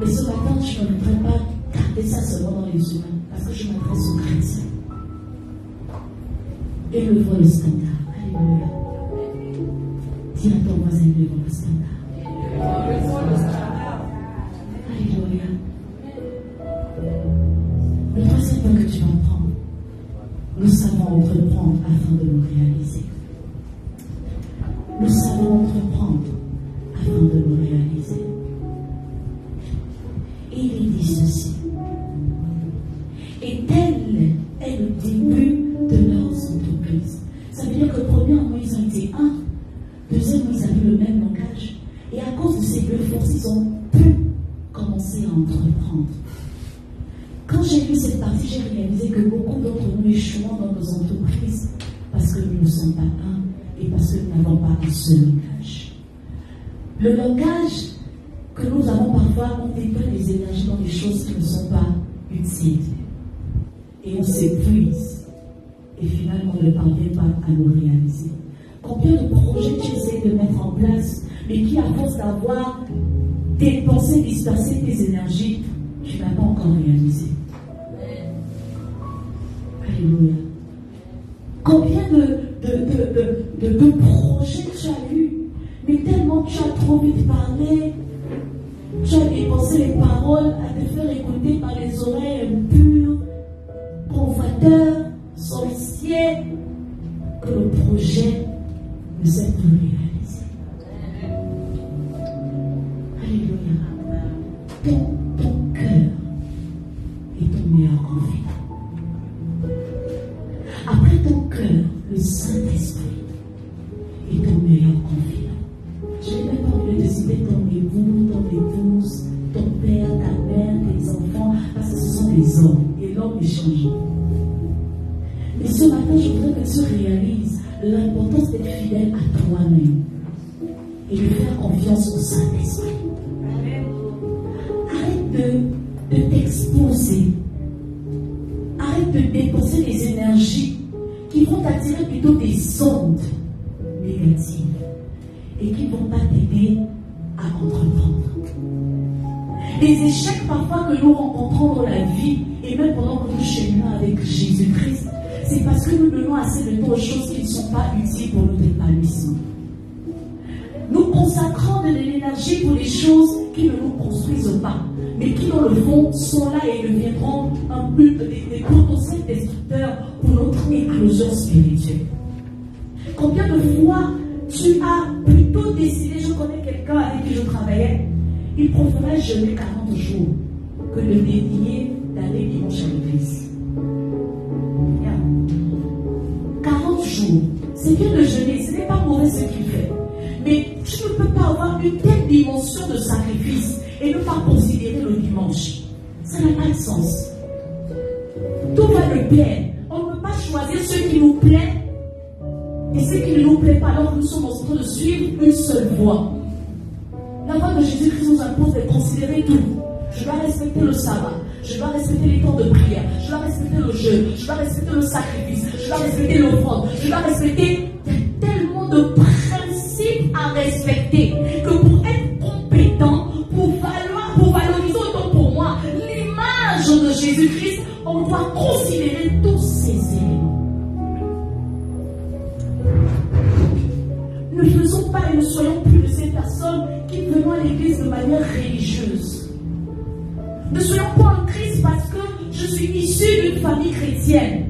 Mais ce matin, je ne voudrais pas garder ça seulement dans les humains parce que je m'adresse aux chrétiens. Élevons le standard. Alléluia. Dis à ton voisin, élevons le standard. Alléluia. Le troisième point que tu vas prendre, nous savons entreprendre afin de nous réaliser. Nous savons entreprendre afin de nous réaliser. Et il dit ceci. Et tel est le début de leurs entreprises. Ça veut dire que premièrement, ils ont été un. Deuxièmement, ils avaient le même langage. Et à cause de ces deux forces, ils ont pu commencer à entreprendre. Quand j'ai lu cette partie, j'ai réalisé que beaucoup d'entre nous échouons dans nos entreprises parce que nous ne sommes pas un et parce que nous n'avons pas un seul langage. Le langage que nous avons parfois, on déploie des énergies dans des choses qui ne sont pas utiles. Et on s'épuise. Et finalement, on ne parvient pas à nous réaliser. Combien de projets tu essaies de mettre en place, mais qui, à force d'avoir dépensé, dispersé tes énergies, tu n'as pas encore réalisé. Alléluia. Combien de projets tu as eu, mais tellement tu as trop vite parlé, tu as dépensé les paroles à te faire écouter par les oreilles impures, convoiteurs, sorciers, que le projet ne s'est plus réalisé. Alléluia. Ton cœur est ton meilleur confident. Après ton cœur, le Saint-Esprit est ton meilleur confident. Je n'ai même pas envie de citer ton époux, ton épouse, ton père, ta mère, tes enfants, parce que ce sont des hommes et l'homme est changeant. Mais ce matin, je voudrais que tu réalises l'importance d'être fidèle à toi-même et de faire confiance au Saint-Esprit. Arrête de t'exposer. Arrête de dépenser les énergies qui vont t'attirer plutôt des ondes négatives et qui ne vont pas t'aider à entreprendre. Les échecs parfois que nous rencontrons dans la vie et même pendant que nous cheminons avec Jésus-Christ, c'est parce que nous donnons assez de temps aux choses qui ne sont pas utiles pour notre épanouissement. Nous consacrons de l'énergie pour des choses qui ne nous construisent pas, mais qui dans le fond sont là et deviendront un but des potentiels destructeurs pour notre éclosion spirituelle. Combien de fois tu as plutôt décidé, je connais quelqu'un avec qui je travaillais, il préférait jeûner 40 jours que de dédier d'aller dimanche à l'église. 40 jours, c'est bien de jeûner, ce n'est pas mauvais ce qu'il fait. Mais tu ne peux pas avoir une telle dimension de sacrifice et ne pas considérer le dimanche. Ça n'a pas de sens. Tout va de pair. On ne peut pas choisir ce qui nous plaît et ce qui ne nous plaît pas alors que nous sommes en train de suivre une seule voie. La voie de Jésus-Christ nous impose de considérer tout. Je dois respecter le sabbat, je dois respecter les temps de prière, je dois respecter le jeûne, je dois respecter le sacrifice, je dois respecter l'offrande, je dois respecter tellement de principes à respecter que pour être compétent, pour valoriser autant pour moi l'image de Jésus-Christ, on doit considérer tous ces éléments. Ne faisons pas et ne soyons plus de ces personnes qui venons à l'église de manière religieuse. Ne soyons pas en Christ parce que je suis issu d'une famille chrétienne.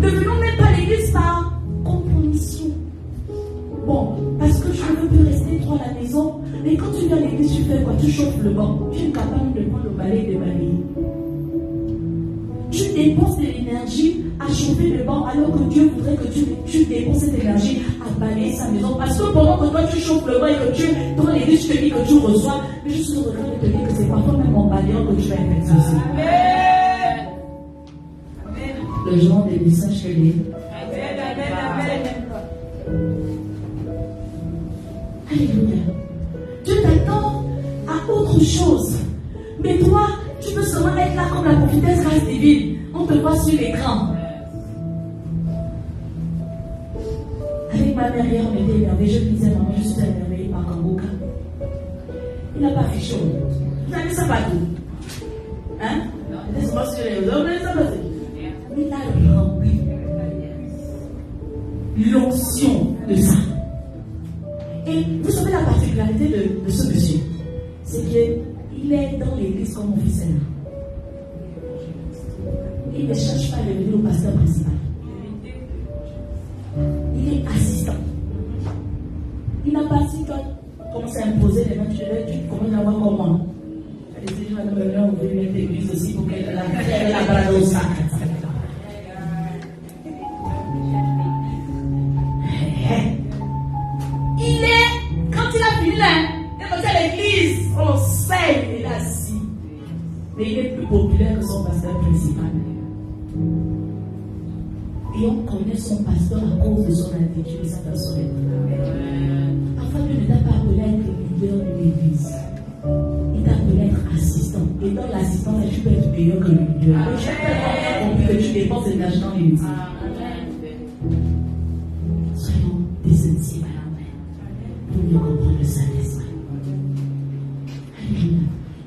Ne venons même pas à l'église par compromission. Bon, parce que je ne veux plus rester trop à la maison. Mais quand tu viens à l'église, tu fais quoi? Tu chauffes le banc. Tu es capable de prendre le balai et de balayer. tu dépenses de l'énergie à chauffer le banc alors que Dieu voudrait que tu dépenses cette énergie à balayer sa maison. Parce que pendant que toi tu chauffes le banc et que tu, dans l'église, je te dis que tu reçois, mais je suis en train de te dire que c'est parfois même en balayant que tu vas être exaucé. Le genre des messages que les. Alléluia. Dieu t'attend à autre chose. Mais toi, tu peux seulement être là comme la prophétesse grâce divine. On te voit sur l'écran. Avec ma mère hier, on était énervés. Je me disais, maman, je suis énervée par Kangoka. Il n'a pas fait chaud. Vous avez ça partout. Hein? Laisse-moi sur les réseaux, mais ça va. Il a rempli l'onction de ça. Et vous savez la particularité de ce monsieur, c'est qu'il est dans l'église comme officiel. Il ne cherche pas à devenir le pasteur principal. Il est assistant. Il n'a pas, si toi commences à imposer les mains, tu commences à voir comment. Elle dit, madame, on veut mettre l'église aussi pour qu'elle ait la balade au sac. Il est, quand il a fini là, il est passé à l'église, on sait, il est assis. Mais il est plus populaire que son pasteur principal. Et on connaît son pasteur à cause de son attitude et sa personnalité. Parfois, Dieu ne t'a pas appelé à être leader de l'église. Il t'a appelé à être assistant. Et dans l'assistant, tu peux être meilleur que le leader. Mais tu as compris que tu dépenses l'énergie dans l'église. Soyons des sensibles pour mieux comprendre le Saint-Esprit.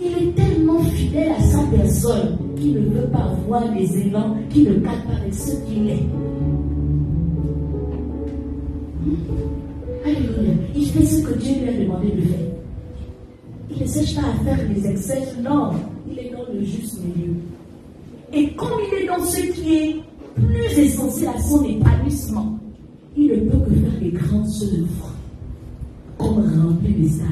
Il est tellement fidèle à sa personne qu'il ne veut pas voir les élans, qui ne cadrent pas avec ce qu'il est. Alléluia. Il fait ce que Dieu lui a demandé de faire. Il ne cherche pas à faire les excès. Non, il est dans le juste milieu. Et comme il est dans ce qui est plus essentiel à son épanouissement, il ne peut que faire les grandes œuvres, comme remplir les salles.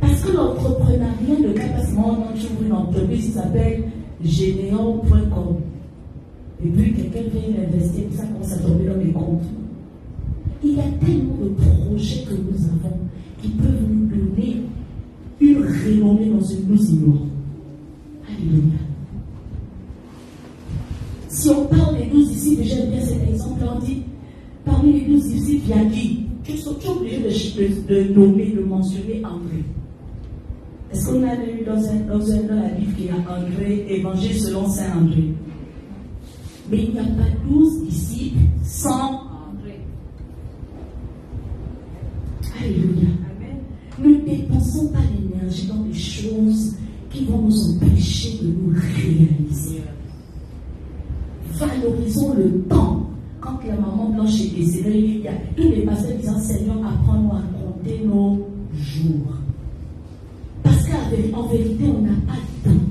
Parce que l'entrepreneuriat ne crée pas seulement une entreprise qui s'appelle Généon.com. Et puis quelqu'un vient investir, ça commence à tomber dans les comptes. Il y a tellement de projets que nous avons qui peuvent nous donner une renommée dans ce que nous ignorons. Alléluia. Si on parle des 12 disciples, j'aime bien cet exemple, on dit, parmi les 12 disciples, il y a qui? Tu es obligé de nommer, de mentionner André. Est-ce qu'on a lu dans la Bible qu'il y a André, évangile selon Saint André? Mais il n'y a pas 12 disciples sans André. Alléluia. Ne dépensons pas l'énergie dans des choses qui vont nous empêcher de nous réaliser. Valorisons le temps. Quand la maman blanche est décédée, il y a tous les pasteurs disant, Seigneur, apprends-nous à compter nos jours. Parce qu'en vérité, on n'a pas de temps.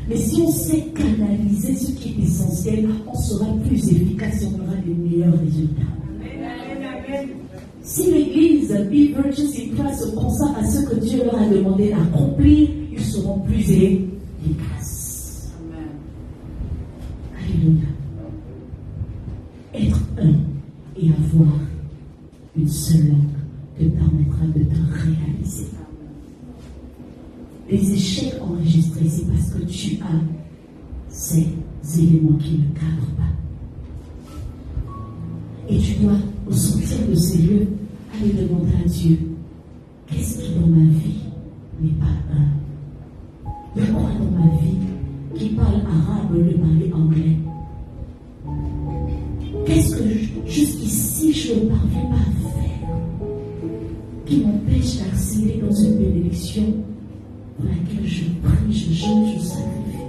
Mais si on sait canaliser ce qui est essentiel, on sera plus efficace et on aura des meilleurs résultats. Si l'église Be Virtuous in Christ se consacre à ce que Dieu leur a demandé d'accomplir, ils seront plus efficaces. Alléluia. Être un et avoir une seule langue te permettra de te réaliser. Les échecs enregistrés, c'est parce que tu as ces éléments qui ne cadrent pas. Et tu dois, au sortir de ces lieux, aller demander à Dieu, qu'est-ce qui dans ma vie n'est pas un? Il y a quoi dans ma vie qui parle arabe au lieu de parler anglais? Qu'est-ce que jusqu'ici je ne parviens pas à faire qui m'empêche d'accéder dans une bénédiction pour laquelle je prie, je jeûne, je sacrifie?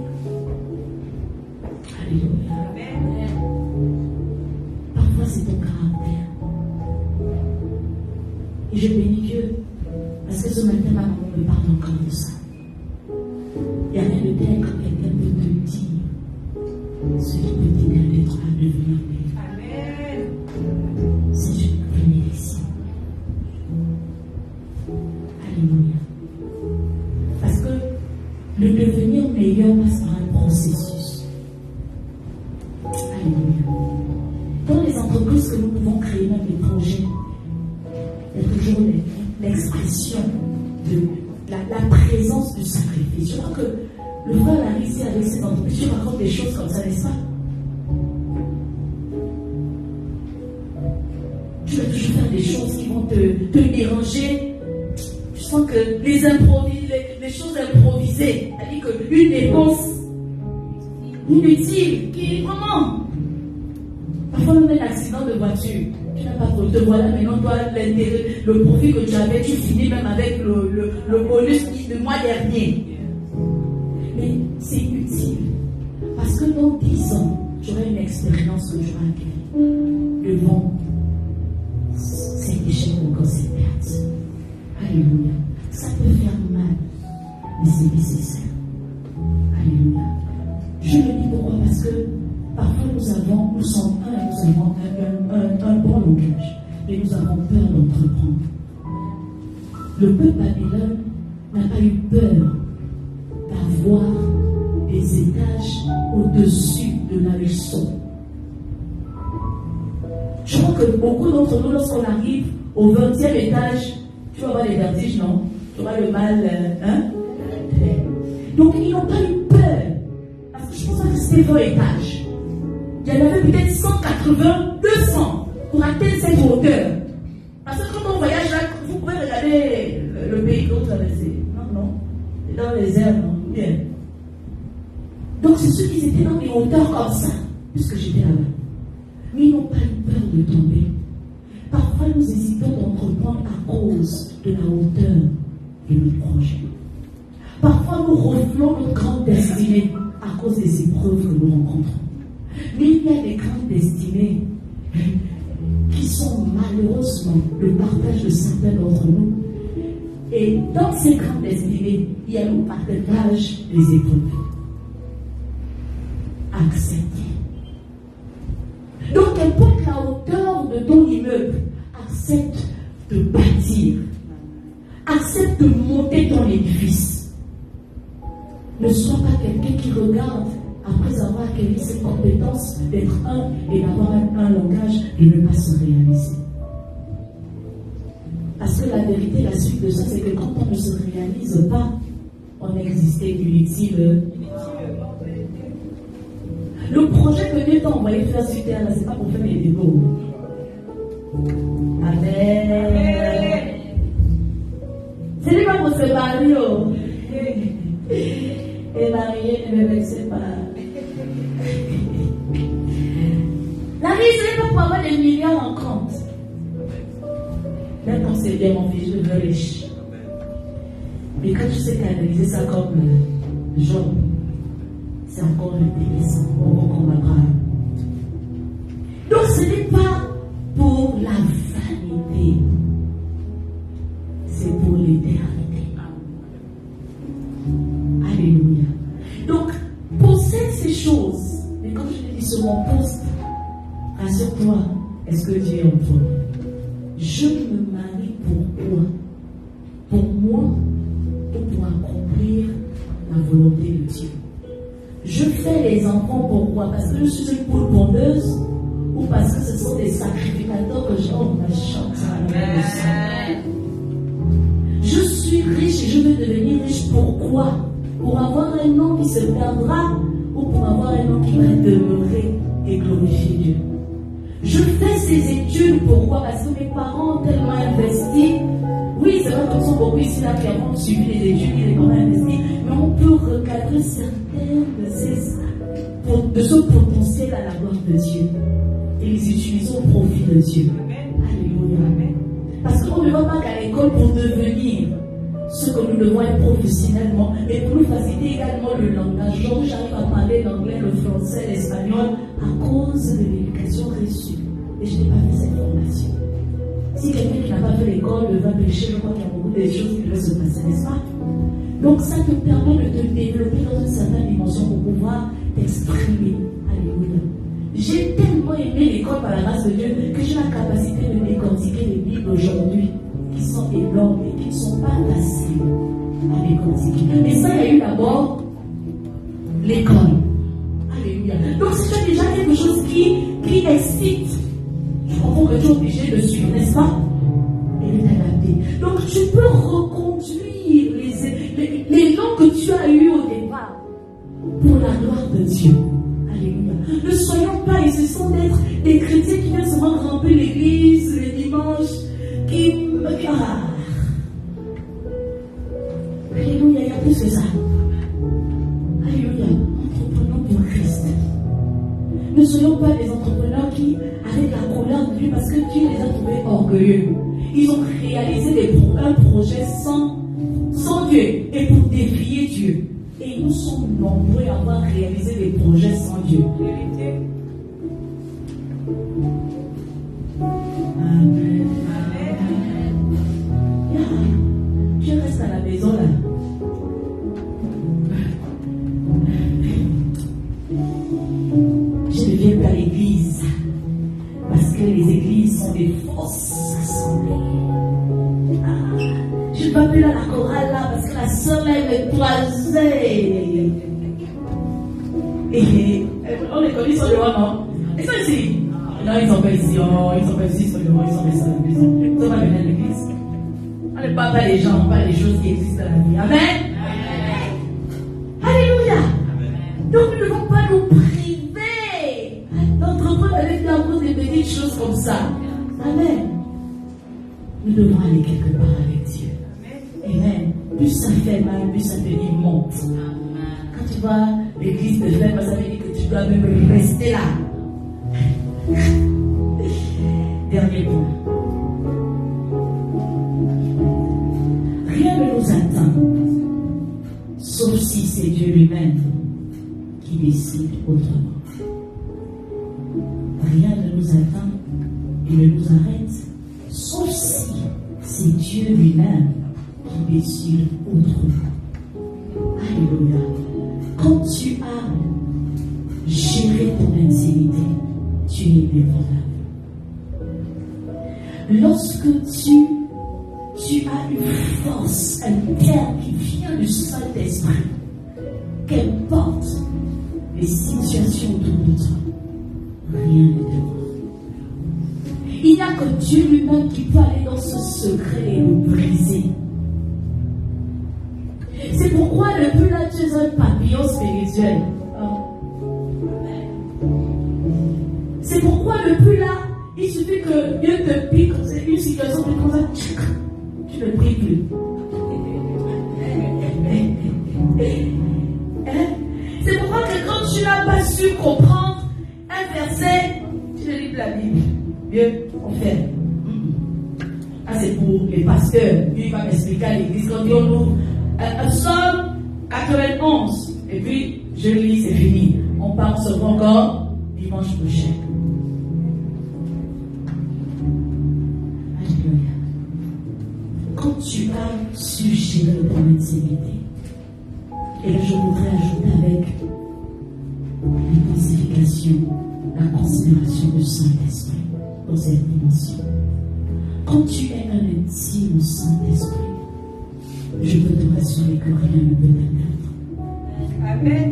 Alléluia. Parfois c'est ton caractère. Et je bénis Dieu parce que ce matin ma maman me parle encore de ça. Il n'y a rien de tel quand quelqu'un peut te dire ce qui peut t'aider d'être à devenir meilleur. C'est une bénédiction. Alléluia. Parce que le devenir meilleur passe par un l'expression de la présence du sacrifice. Je crois que le frère a réussi avec ses entreprises. Tu racontes des choses comme ça, n'est-ce pas? Tu vas toujours faire des choses qui vont te déranger. Je sens que les choses improvisées, c'est-à-dire qu'une dépense inutile, qui vraiment. Parfois, on a un accident de voiture. Tu n'as pas trop de voilà, maintenant, toi, l'intérêt, le profit que tu avais, tu finis même avec le bonus du mois dernier. Mais c'est utile. Parce que dans 10 ans, j'aurai une expérience que je vais acquérir devant ces échecs ou encore ces pertes. Alléluia. Ça peut faire mal, mais c'est nécessaire. Alléluia. Je le dis pourquoi? Parce que parfois nous avons un bon langage, mais nous avons peur d'entreprendre. Le peuple Babylone n'a pas eu peur d'avoir des étages au-dessus de la leçon. Je crois que beaucoup d'entre nous, lorsqu'on arrive au 20e étage, tu vas avoir les vertiges, non? Tu vas le mal, hein? Donc ils n'ont pas eu peur. Parce que je pense que c'était 20 étages. Il y en avait peut-être 180, 200 pour atteindre cette hauteur. Parce que quand on voyage là, vous pouvez regarder le pays que vous traversez. Non. C'est dans les airs, non? Bien. Donc c'est ceux qui étaient dans des hauteurs comme ça, puisque j'étais là-bas. Mais ils n'ont pas eu peur de tomber. Parfois nous hésitons d'entreprendre à cause de la hauteur de notre projet. Parfois nous reflons notre grande destinée à cause des épreuves que nous rencontrons. Mais il y a des grandes destinées qui sont malheureusement le partage de certains d'entre nous. Et dans ces grandes destinées, il y a le partage des épreuves. Accepter. Donc, qu'importe la hauteur de ton immeuble, accepte de bâtir. Accepte de monter ton édifice. Ne sois pas quelqu'un qui regarde, après avoir acquis ses compétences, d'être et d'avoir un langage et ne pas se réaliser. Parce que la vérité, la suite de ça, c'est que quand on ne se réalise pas, on existait inutile. Le projet que Dieu t'a envoyé faire sur terre, c'est pas pour faire des dégâts. Amen. Ce n'est pas pour se marier. Et marier ne me vexez pas. La vie, ce n'est pas pour avoir des milliards en compte. Maintenant, c'est bien, mon fils, je veux riche. Mais quand tu sais canaliser ça comme Job, c'est encore intéressant. On combattra. Donc, ce n'est pas pour la vanité, c'est pour l'éternité. Alléluia. Donc, possède ces choses. Mais comme je l'ai dit sur mon poste, rassure-toi, est-ce que Dieu est en toi? Je me marie pourquoi? Pour moi ou pour accomplir la volonté de Dieu? Je fais les enfants pourquoi? Parce que je suis une poule pondeuse ou parce que ce sont des sacrificateurs que je chante à la sang. Je suis riche et je veux devenir riche pourquoi? Pour avoir un nom qui se perdra ou pour avoir un nom qui va demeurer et glorifier Dieu? Je fais ces études pourquoi? Parce que mes parents ont tellement investi. Oui, c'est vrai qu'on sont beaucoup ici là qui ont suivi les études, qui ont investi, mais on peut recadrer certaines de ce potentiel à la gloire de Dieu et les utiliser au profit de Dieu. Alléluia. Parce qu'on ne va pas qu'à l'école pour devenir ce que nous devons être professionnellement, mais pour nous faciliter également le langage. Donc j'arrive à parler l'anglais, le français, l'espagnol à cause de l'éducation reçue. Et je n'ai pas fait cette formation. Si quelqu'un qui n'a pas fait l'école va pécher, je crois qu'il y a beaucoup de choses qui doivent se passer, n'est-ce pas? Donc ça te permet de te développer dans une certaine dimension pour pouvoir t'exprimer. Alléluia. J'ai tellement aimé l'école par la grâce de Dieu que j'ai la capacité de décortiquer les Bibles aujourd'hui qui sont énormes et qui ne sont pas faciles à décortiquer. Mais ça, il y a eu d'abord l'école. Alléluia. Donc si tu as déjà quelque chose qui excite, je comprends que tu es obligé de suivre, n'est-ce pas? Et de t'adapter. tu peux reconduire l'élan que tu as eu au départ pour la gloire de Dieu. Alléluia. Ne soyons pas et cessons d'être des chrétiens qui viennent seulement remplir l'église les dimanches, Alléluia, il y a plus que ça. Alléluia. Entreprenons pour Christ. Ne soyons pas des entrepreneurs qui, avec la colère de Dieu, parce que Dieu les a trouvés orgueilleux. Ils ont réalisé un projet sans Dieu et pour défier Dieu. Et nous sommes nombreux à avoir réalisé des projets sans Dieu. Amen. Je reste à la maison là. Je ne viens pas à l'église parce que les églises sont des fausses assemblées. Je ne vais pas plus à la chorale là parce que la sœur là elle me toisait. Et on les connaît sur le roi, non? Ils sont ici. Non, ils sont pas ici. Oh, ils sont pas ici sur le roi, ils sont restés à la maison. Ils sont pas venus à l'église. On ne parle pas des gens, pas des choses qui existent dans la vie. Amen. Alléluia. Donc nous ne devons pas nous priver d'entreprendre avec la cause des petites choses comme ça. Amen. Nous devons aller quelque part avec Dieu. Amen. Plus ça fait mal, plus ça fait il monte. Quand tu vois l'église te faire, ça veut dire que tu dois même rester là. Dernier point. Rien ne nous atteint, sauf si c'est Dieu lui-même qui décide autrement. Rien ne nous atteint et ne nous arrête, sauf si c'est Dieu lui-même qui décide autrement. Alléluia. Quand tu as géré ton intimité, tu es indépendable. Lorsque tu as une force interne qui vient du Saint-Esprit, qu'importe les situations autour de toi, rien ne dépend. Il n'y a que Dieu lui-même qui peut aller dans ce secret et le briser. C'est pourquoi depuis là, tu es un papillon spirituel. C'est pourquoi depuis là, il suffit que Dieu te pique, c'est une situation comme ça, tu ne pries plus. C'est pourquoi que quand tu n'as pas su comprendre un verset, tu ne lis plus la Bible. Mieux, on fait. Ah, c'est pour les pasteurs. Lui, il va m'expliquer à l'église quand on ouvre un psaume 91. Et puis, je lis, c'est fini. On part, on se voit encore dimanche prochain. Alléluia. Quand tu as su gérer ton intimité, et là je voudrais ajouter avec l'intensification, la considération du Saint-Esprit dans cette dimension. Quand tu es un intime au Saint-Esprit, je peux te rassurer que rien ne peut t'atteindre. Amen.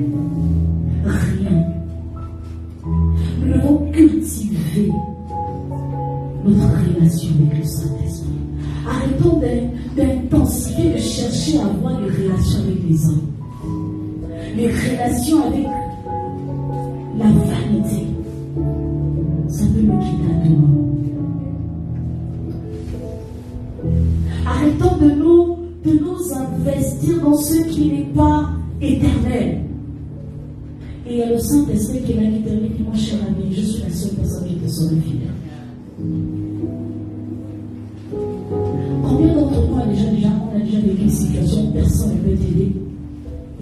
Rien. Nous devons cultiver notre relation avec le Saint-Esprit. Arrêtons d'intensifier, de chercher à avoir des relations avec les hommes. Les relations avec la vanité, ça peut nous quitter à dehors. Arrêtons de nous investir dans ce qui n'est pas éternel. Et il y a le Saint-Esprit qui est là qui te dit, mon cher ami, je suis la seule personne qui te sera fidèle. Combien d'entre nous on a déjà vécu une situation où personne ne peut t'aider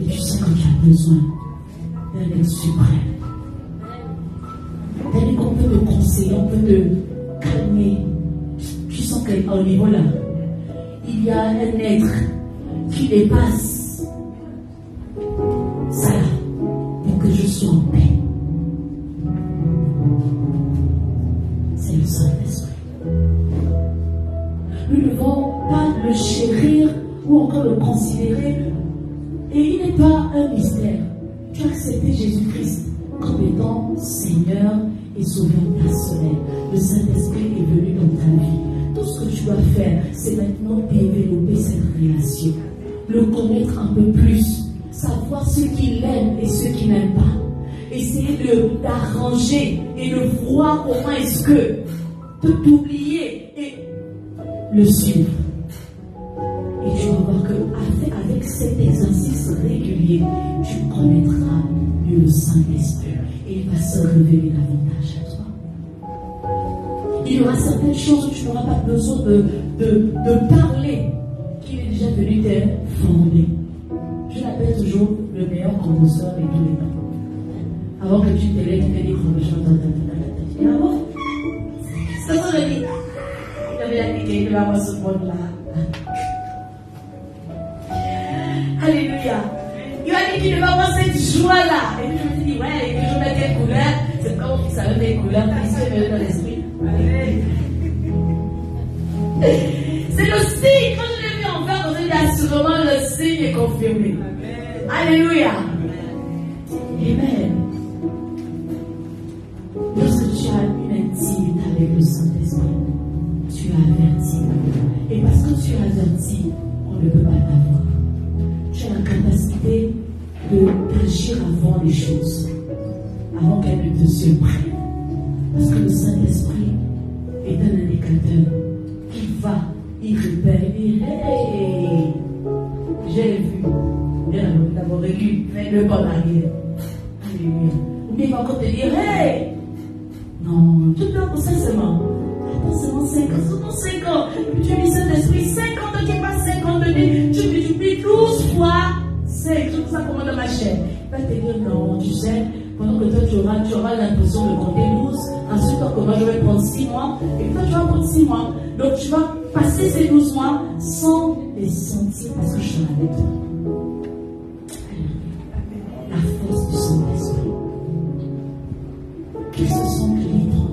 et tu sais que tu as besoin d'un être suprême. D'un qu'on peut te conseiller, on peut te calmer. Tu sens qu'au niveau là, il y a un être qui dépasse ça là, pour que je sois en paix. C'est le Saint-Esprit. Nous ne devons pas le chérir ou encore le considérer. Et il n'est pas un mystère. Tu as accepté Jésus-Christ comme étant Seigneur et Sauveur personnel. Le Saint-Esprit est venu dans ta vie. tout ce que tu dois faire, c'est maintenant développer cette relation. Le connaître un peu plus. Savoir ce qu'il aime et ce qu'il n'aime pas. Essayer d'arranger et de voir comment est-ce que de t'oublier et le suivre. Et tu vas voir qu'avec cet exercice régulier, tu connaîtras mieux le Saint-Esprit et il va se révéler davantage à toi. Il y aura certaines choses où tu n'auras pas besoin de parler, qu'il est déjà venu te former. Je l'appelle toujours le meilleur conducteur de tous les temps. Avant que tu te lèves, tu te dis comment je t'entends. Ah bon? C'est ça que je dis. Il avait la piquée, il va avoir ce monde-là. Alléluia. Il a dit qu'il va avoir cette joie-là. Et puis je me suis dit, ouais, et que je mets quelle couleur? C'est comme si ça avait des couleurs qui se mettent dans l'esprit. C'est le signe. Quand je l'ai vu en faire, on dit assurément le signe est confirmé. Alléluia. Amen. Lorsque tu as une intimité avec le Saint-Esprit, tu es averti. Et parce que tu es averti, on ne peut pas t'avoir. Tu as la capacité d'agir avant les choses, avant qu'elles ne te surprennent. Parce que le Saint-Esprit est un indicateur qui va, il repère, il dit hey, j'ai vu, bien d'abord réglé, fais le pas arrière. Alléluia. Ou bien il va encore te dire hey, non, tu dois pour 5 semaines. Attends seulement 5 ans, seulement 5 ans. Et puis tu dis Saint-Esprit, 50 ans, qui n'est pas 50 de vie. Tu multiplies 12 fois 5. Tout ça comment dans ma chaîne. Il va te dire non, tu sais, pendant que toi tu auras l'impression de compter 12. Ensuite, toi, comment je vais prendre 6 mois. Et puis toi, tu vas prendre 6 mois. Donc tu vas passer ces 12 mois sans les sentir parce que je suis avec toi. La force du Saint-Esprit. Qu'ils se sentent libres.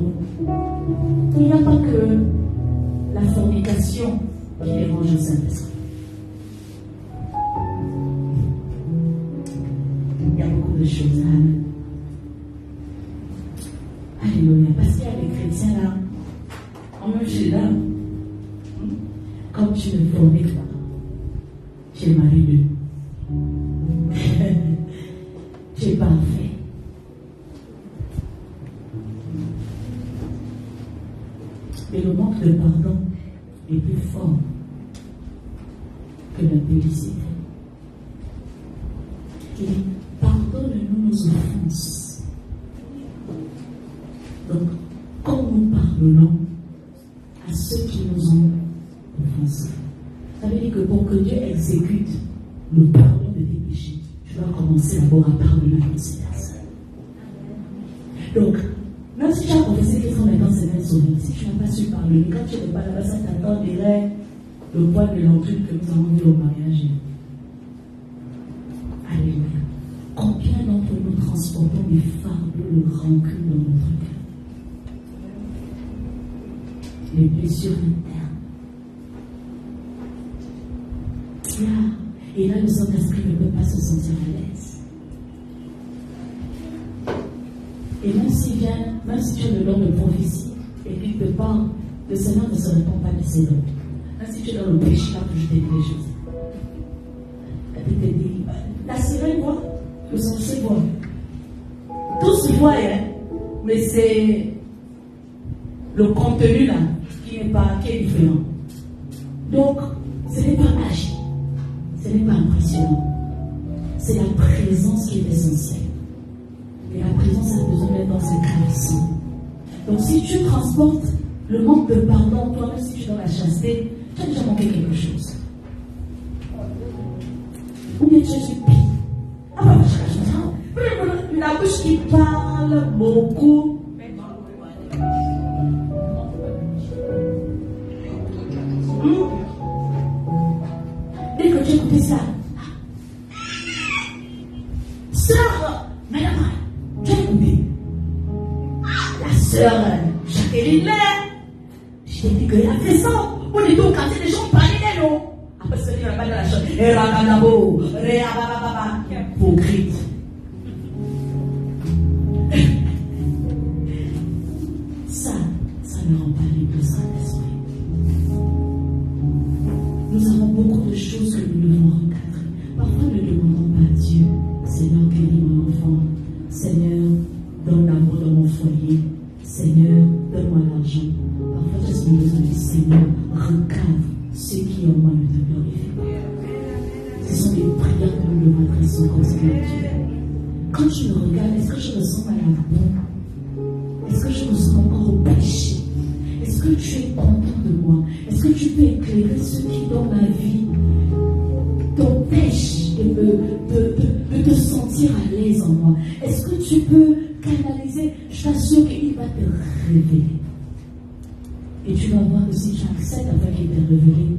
Il n'y a pas que la fornication qui dérange le Saint-Esprit. Il y a beaucoup de choses. Alléluia. Parce qu'il y a des chrétiens là, en même chez là, comme tu ne forniques pas, tu es marié. Tu es parfait. Et le manque de pardon est plus fort que l'impudicité. Il dit, pardonne-nous nos offenses. Donc, quand nous pardonnons à ceux qui nous ont offensés, ça veut dire que pour que Dieu exécute le pardon de tes péchés, tu dois commencer d'abord à pardonner à ces personnes. Donc, même si tu as confessé qu'ils sont maintenant c'est même sauvé, si tu n'as pas su parler, quand tu n'es pas là-bas, ça t'attend derrière le poids de l'entrée que nous avons vu au mariage. Alléluia. Combien d'entre nous transportons des fardeaux de rancune dans notre cœur? Les blessures internes. Et là, le Saint-Esprit ne peut pas se sentir à l'aise. Et même si tu as le don de prophétie et qu'il te parle, le Seigneur ne se répond pas de ses dons. Même si tu es dans le péché, là, que je t'ai dit les choses. Il te dit, la sirène voit, le sorcier voit. Tous voient, hein, mais c'est le contenu là qui est différent. Donc, ce n'est pas magique, ce n'est pas impressionnant. C'est la présence qui est essentielle. Et la présence a besoin d'être dans ses cœurs. Donc si tu transportes le manque de pardon, toi-même si tu es dans la chasteté, tu as déjà manqué quelque chose. Ou bien tu es pire. La bouche qui parle beaucoup. Dès que tu écoutes ça, sœur, madame, tu as écouté. La sœur Jacqueline, je t'ai dit qu'elle a fait ça. On est au quartier, les gens parlaient d'elle. Après, c'est qu'il n'y a pas de la chose. Hypocrite. Ça ne rend pas libre le Saint-Esprit. beaucoup de choses que nous devons recadrer. Parfois, nous ne demandons pas à Dieu, Seigneur, guéris mon enfant. Seigneur, donne l'amour dans mon foyer. Seigneur, donne-moi l'argent. Parfois, j'ai besoin de dire, Seigneur, recadre ceux qui en moi ne te glorifient. Ce sont des prières que nous devons adresser comme ça à Dieu. Quand je me regarde, est-ce que je ressens mal à la peau? Est-ce que je me sens encore au péché? Est-ce que tu es content de moi? Est-ce que tu peux éclairer ceux qui dans ma vie t'empêchent de te sentir à l'aise en moi? Est-ce que tu peux canaliser? Je t'assure qu'il va te révéler. Et tu vas voir que si tu acceptes afin qu'il t'ait révélé,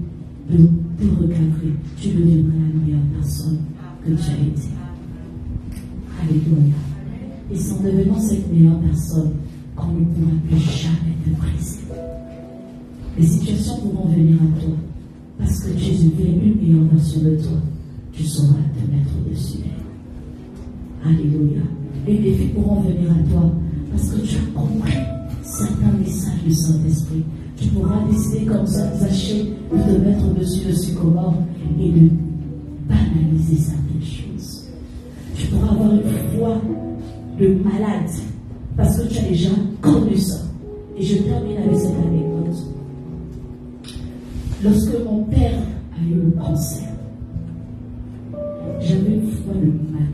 de te recadrer, tu deviendras la meilleure personne que tu as été. Alléluia. Et c'est en devenant cette meilleure personne qu'on ne pourra plus jamais te briser. Les situations pourront venir à toi parce que tu es une meilleure version de toi. Tu sauras te mettre au-dessus d'elle. Alléluia. Les défis pourront venir à toi parce que tu as compris certains messages du Saint-Esprit. Tu pourras décider comme ça, Zachée, de te mettre au-dessus de sycomore et de banaliser certaines choses. Tu pourras avoir une foi de malade parce que tu as déjà connu ça. Et je termine avec cette anecdote. Lorsque mon père a eu le cancer, j'avais une foi de malade.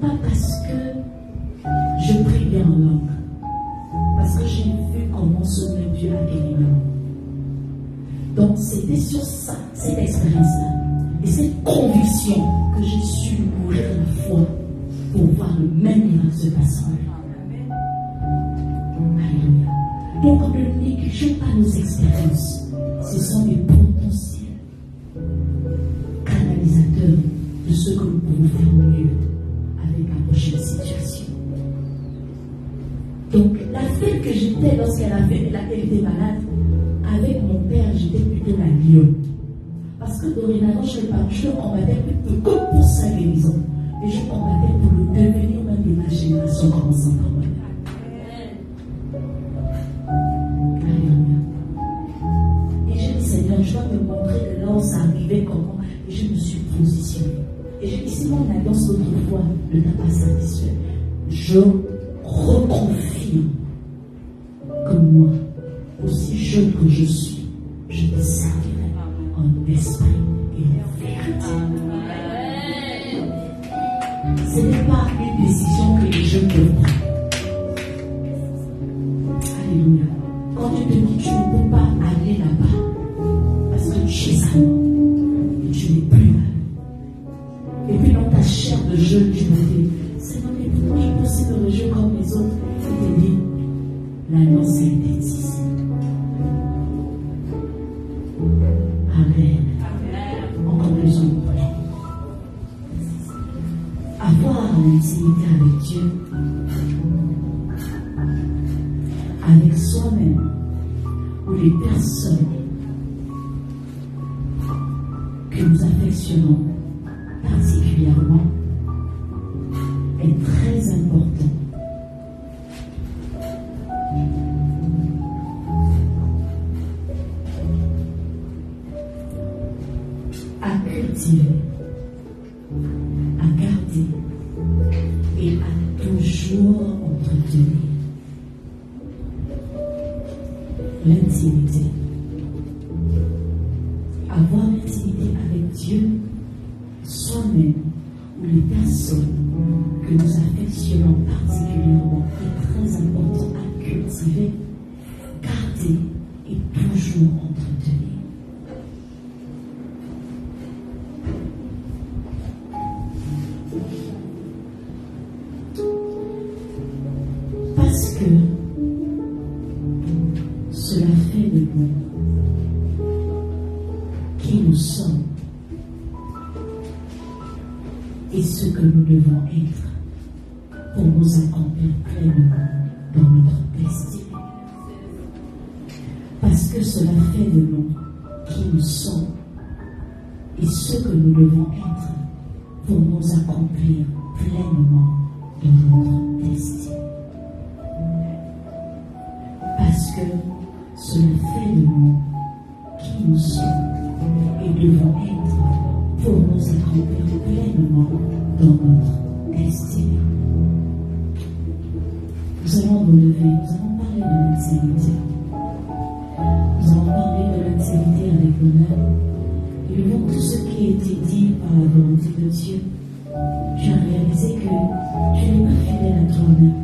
Pas parce que je prie bien en langue, parce que j'ai vu comment sauver Dieu a guéri l'homme. Donc c'était sur ça, cette expérience-là, et cette conviction que j'ai su mourir la foi pour voir le même miracle se passer en lui. Alléluia. Donc ne négligeons pas nos expériences. Ce sont des potentiels canalisateurs de ce que nous pouvons faire mieux avec la prochaine situation. Donc la fête que j'étais lorsqu'elle était malade, avec mon père, j'étais plutôt la lionne. Parce que dorénavant, je ne combattais plus que pour sa guérison. Mais je combattais pour le devenir même de ma génération commençant par moi. Alléluia. Et j'ai dit, Seigneur, je dois me montrer que là où ça arrivait, comment. Et je me suis positionnée. Et j'ai dit, si mon alliance autrefois ne t'a pas satisfait, je reconfirme que moi, aussi jeune que je suis, je te servirai en esprit et en vérité. Ce n'est pas une décision que les jeunes peuvent prendre. Alléluia. Quand tu te dis tu ne peux pas aller là-bas, parce que tu es à moi et tu n'es plus là. Et puis dans ta chair de jeune, tu me dis, Seigneur, mais pourquoi je peux aussi me réjouir comme les autres? Et te dis, l'annonce a été tissée. Amen. En conclusion, nous prions. Avoir l'intimité avec Dieu, avec soi-même ou les personnes que nous affectionnons particulièrement est très important. À cultiver, à garder et à toujours entretenir l'intimité. Avoir l'intimité avec Dieu, soi-même ou les personnes que nous affectionnons particulièrement est très important à cultiver, garder et toujours entretenir. Parce que cela fait de nous qui nous sommes et ce que nous devons être pour nous accomplir pleinement dans notre destinée. Parce que cela fait de nous qui nous sommes et ce que nous devons être pour nous accomplir pleinement dans notre destinée. Parce que cela fait de nous l'honneur. Et devant tout ce qui a été dit par la volonté de Dieu, tu as réalisé que tu n'es pas fidèle à toi-même,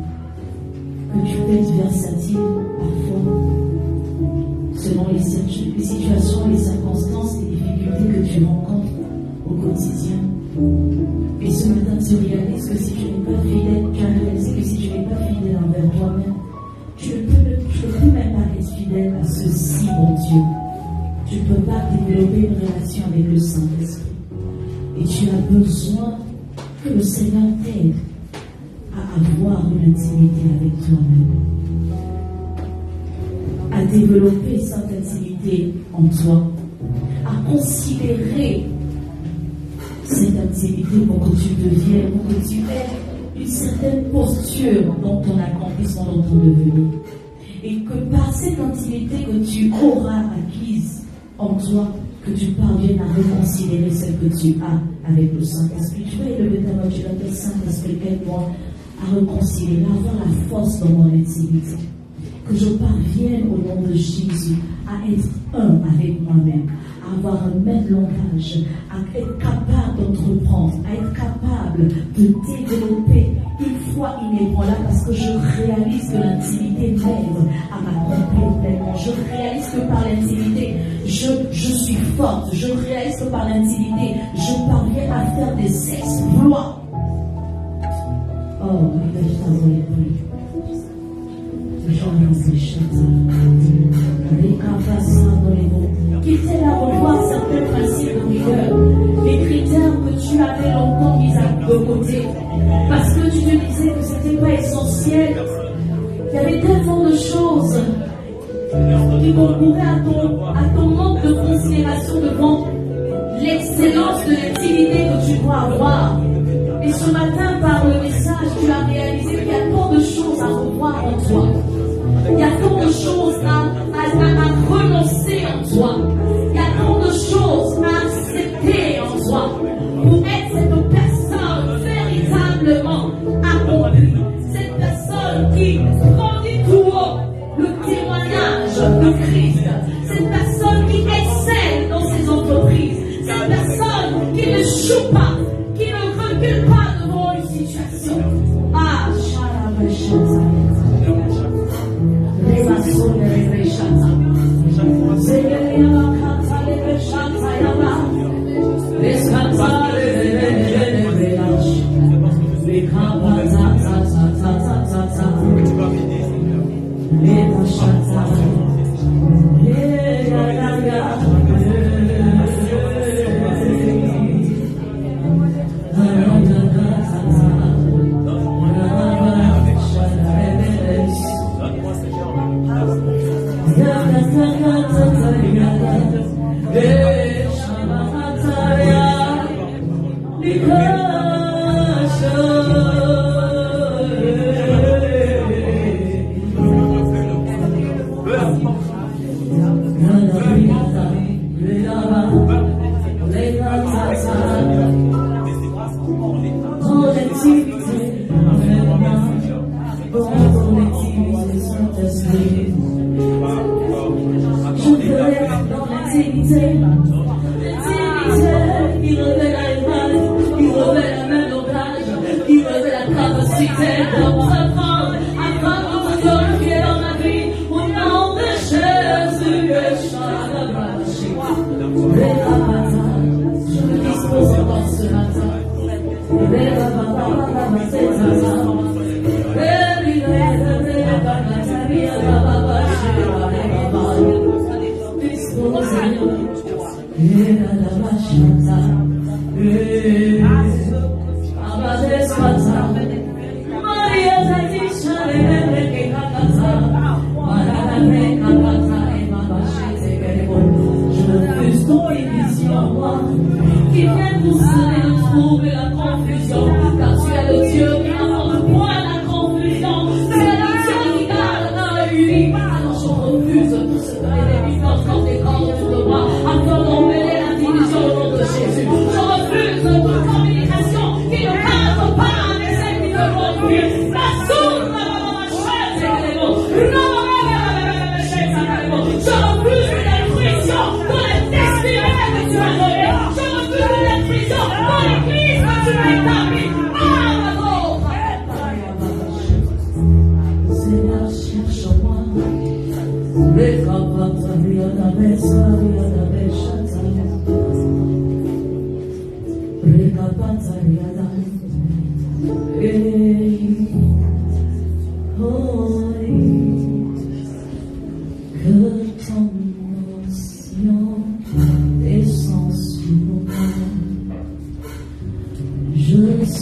que tu peux être versatile parfois, selon les situations, les circonstances, les difficultés que tu rencontres au quotidien. Et ce matin, tu réalises que si tu n'es pas fidèle, tu as réalisé que si tu n'es pas fidèle envers toi-même, tu ne peux même pas être fidèle à ceci, mon Dieu. Tu ne peux pas développer une relation avec le Saint-Esprit. Et tu as besoin que le Seigneur t'aide à avoir une intimité avec toi-même, à développer cette intimité en toi, à considérer cette intimité pour que tu deviennes, pour que tu aies une certaine posture dans ton accomplissement, dans ton devenir. Et que par cette intimité que tu auras acquise en toi, que tu parviennes à reconsidérer celle que tu as avec le Saint-Esprit. Tu vas élever ta voix, tu vas dire Saint-Esprit, aide-moi à reconsidérer, à avoir la force dans mon intimité. Que je parvienne au nom de Jésus à être un avec moi-même, à avoir un même langage, à être capable d'entreprendre, à être capable de développer une foi inébranlable parce que je réalise que l'intimité m'aide à m'accomplir pleinement. Je réalise que par l'intimité, je suis forte. Je réalise que par l'intimité, je parviens à faire des exploits. Oh, quittez la revoir certains principes de rigueur, les critères que tu avais longtemps mis de côté, parce que tu te disais que ce n'était pas essentiel. Il y avait tellement de choses qui concouraient à ton manque de considération devant l'excellence de l'activité que tu dois avoir. Et ce matin, par le message, tu as réalisé qu'il y a tant de choses à revoir en toi. Il y a tant de choses à renoncer en toi. Il y a tant de choses à accepter en toi pour être cette personne véritablement accomplie. Cette personne qui grandit tout haut le témoignage de Christ. Cette personne qui excelle dans ses entreprises. Cette personne qui ne joue pas, qui ne recule pas devant une situation. Ah, je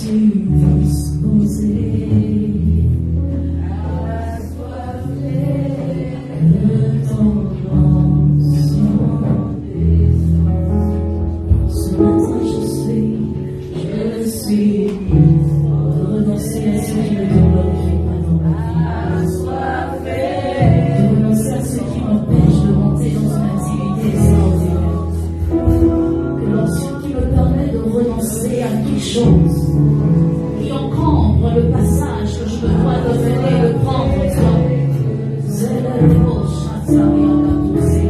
suis disposé. Que ton onction descende. Ce matin je suis renoncer à ce qui ne te glorifie pas dans ma vie. De renoncer à ce qui m'empêche de monter dans une activité extraordinaire. Que l'onction qui me permet de renoncer à quelque chose qui encombre le passage que je me dois de venir de prendre toi. C'est le mot châtillon à tous ces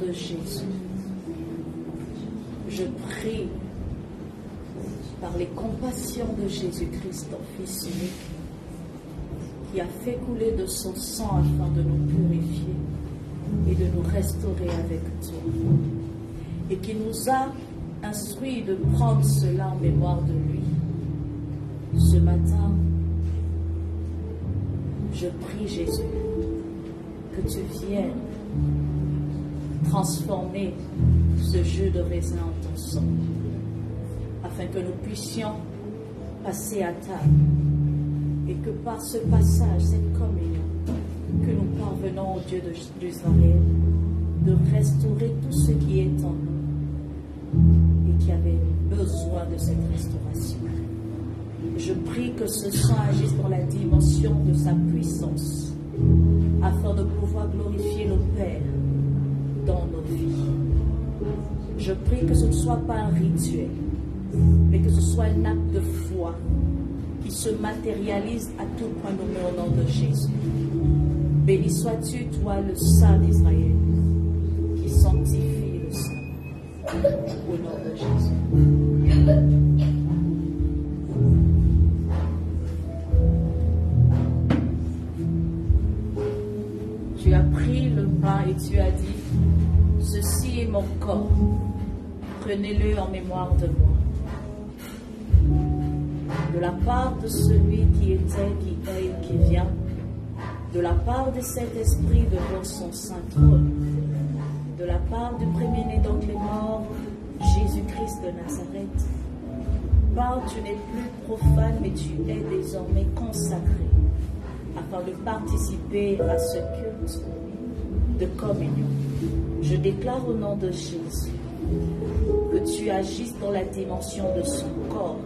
De Jésus, je prie par les compassions de Jésus-Christ, ton Fils unique, qui a fait couler de son sang afin de nous purifier et de nous restaurer avec toi, et qui nous a instruits de prendre cela en mémoire de lui. Ce matin, je prie Jésus que tu viennes transformer ce jus de raisin en ton sang, afin que nous puissions passer à table, et que par ce passage, cette communion, que nous parvenons au Dieu d'Israël, de restaurer tout ce qui est en nous, et qui avait besoin de cette restauration. Je prie que ce sang agisse dans la dimension de sa puissance, afin de pouvoir glorifier le Père dans nos vies. Je prie que ce ne soit pas un rituel, mais que ce soit un acte de foi qui se matérialise à tout point nommé au nom de Jésus. Béni sois-tu, toi, le Saint d'Israël, qui sanctifie le Saint, au nom de Jésus. Tu as pris le pain et tu as dit, ceci est mon corps, prenez-le en mémoire de moi. De la part de celui qui était, qui est et qui vient, de la part de cet esprit devant son saint trône, de la part du premier-né d'entre les morts, Jésus-Christ de Nazareth. Pain, tu n'es plus profane, mais tu es désormais consacré, afin de participer à ce culte de communion. Je déclare au nom de Jésus que tu agisses dans la dimension de son corps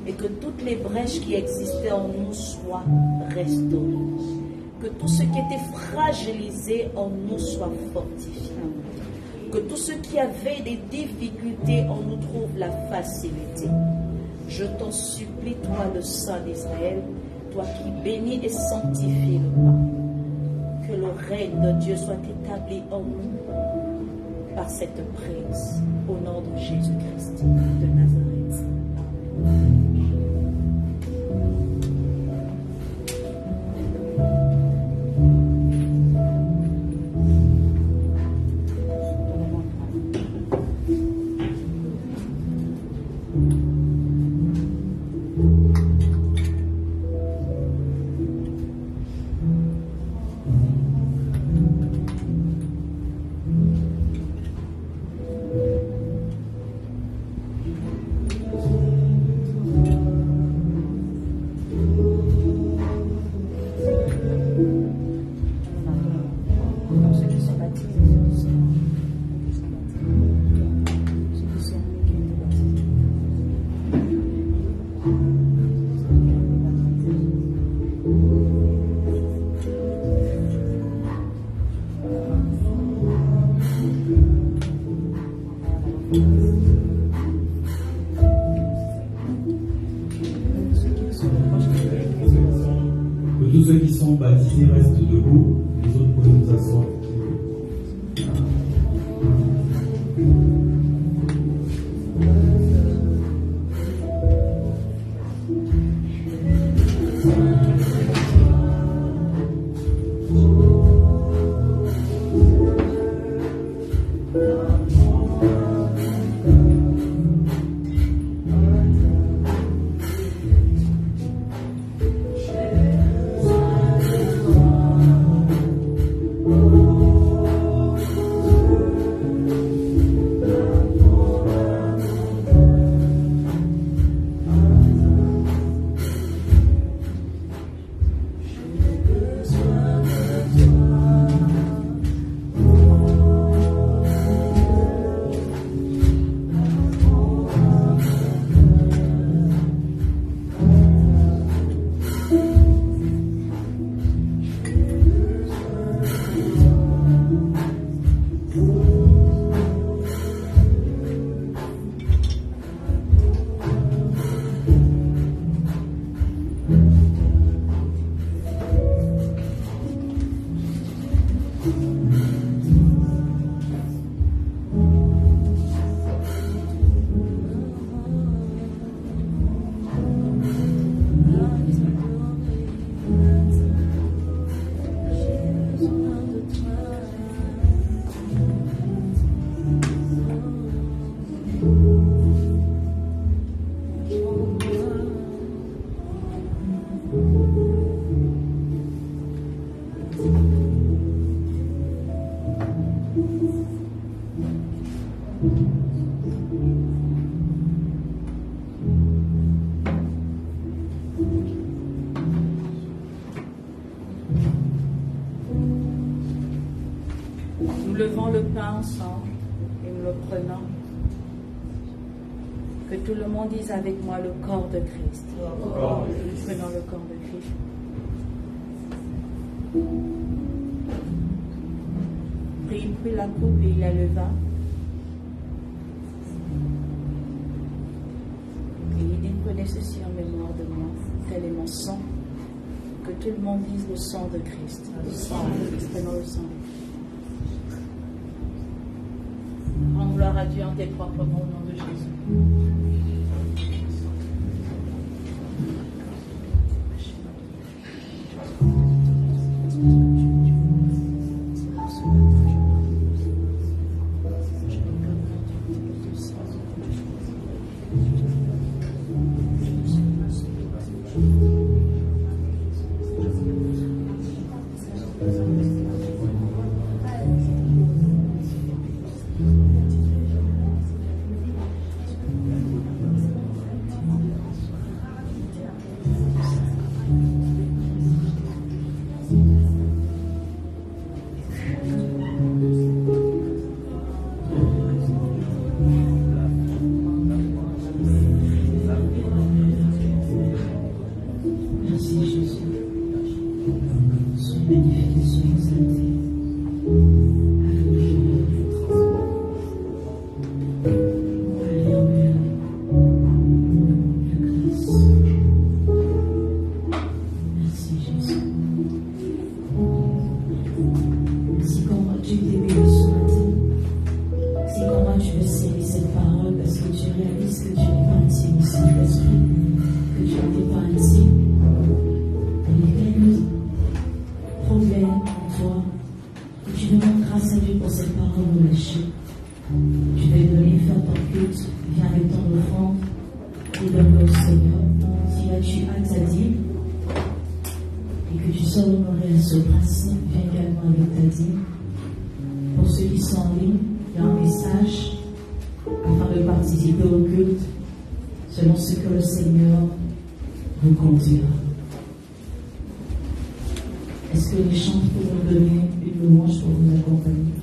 et que toutes les brèches qui existaient en nous soient restaurées. Que tout ce qui était fragilisé en nous soit fortifié. Que tout ce qui avait des difficultés en nous trouve la facilité. Je t'en supplie, toi le Saint d'Israël, toi qui bénis et sanctifies le pain, que le règne de Dieu soit établi en nous par cette prise, au nom de Jésus-Christ de Nazareth. Amen. Que tous ceux qui sont baptisés restent debout, les autres peuvent nous asseoir. Nous levons le pain ensemble et nous le prenons. Que tout le monde dise avec moi le corps de Christ. Prenons le corps de Christ. Il prit la coupe et il la leva. Et il dit, prenez ceci en mémoire de moi, tel est mon sang. Que tout le monde dise le sang de Christ. Le sang de Christ. Prenons le sang de Christ. Rends gloire à Dieu en tes propres mots au nom de Jésus. Selon ce que le Seigneur vous conduira. Est-ce que les chants peuvent nous donner une louange pour vous accompagner?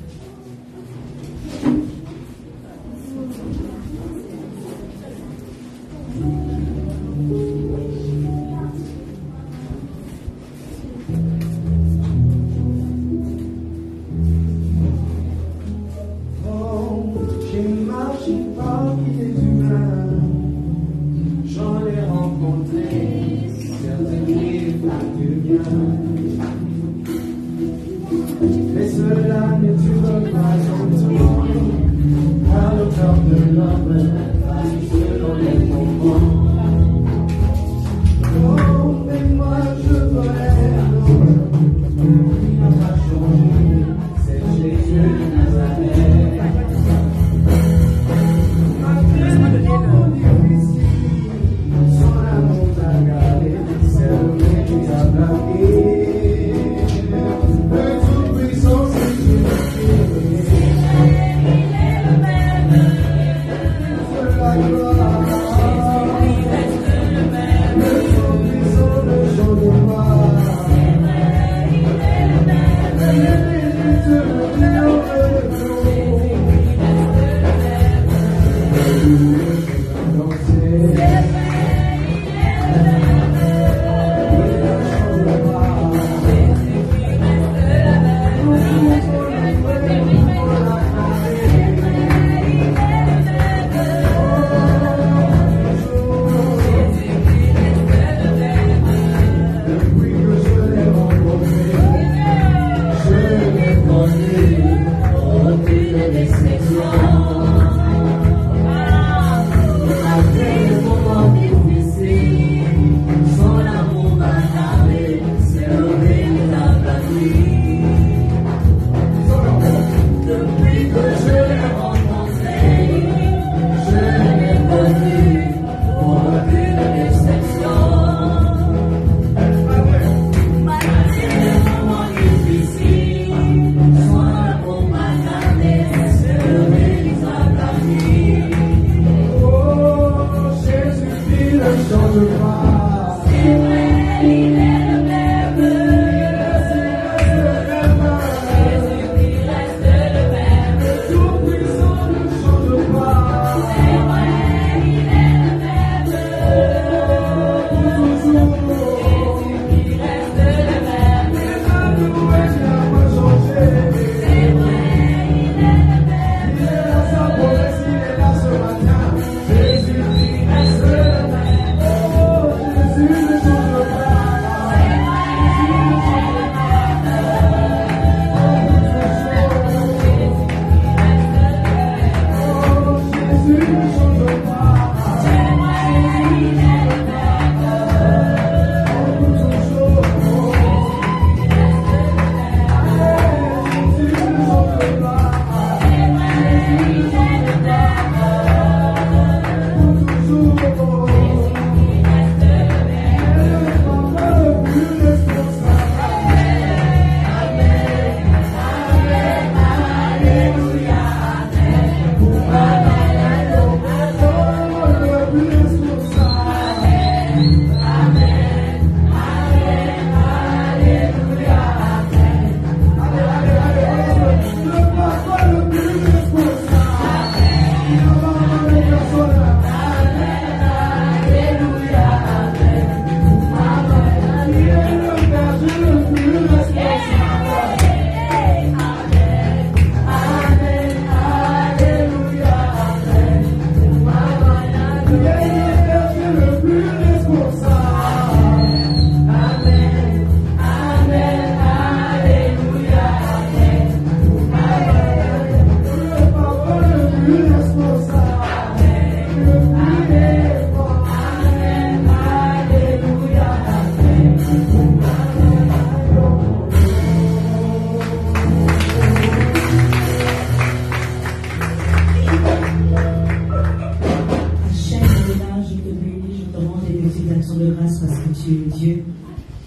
tu es Dieu.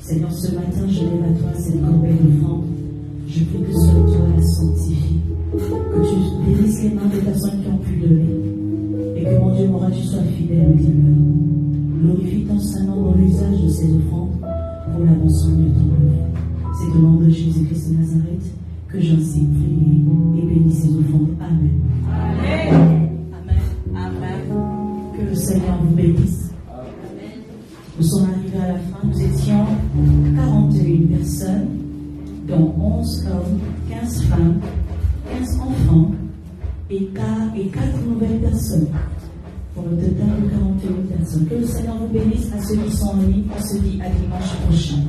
Seigneur, ce matin, je lève à toi cette corbeille d'offrande. Je prie que seul toi la sanctifie. Que tu bénisses les mains des personnes qui ont pu donner. Et que mon Dieu, mon roi, tu sois fidèle au demeure. Glorifie ton Saint-Nom dans l'usage de ces offrandes pour l'avancement de ton œuvre. C'est au nom de Jésus-Christ de Nazareth que j'ainsiste, prie et bénis ces offrandes. Amen. Amen. Amen. Amen. Que le Seigneur vous bénisse. Amen. Nous sommes arrivés à la fin. Nous étions 41 personnes, dont 11 hommes, 15 femmes, 15 enfants et 4 nouvelles personnes. Pour le total de 41 personnes. Que le Seigneur vous bénisse. À ceux qui sont en ligne, on se dit à dimanche prochain.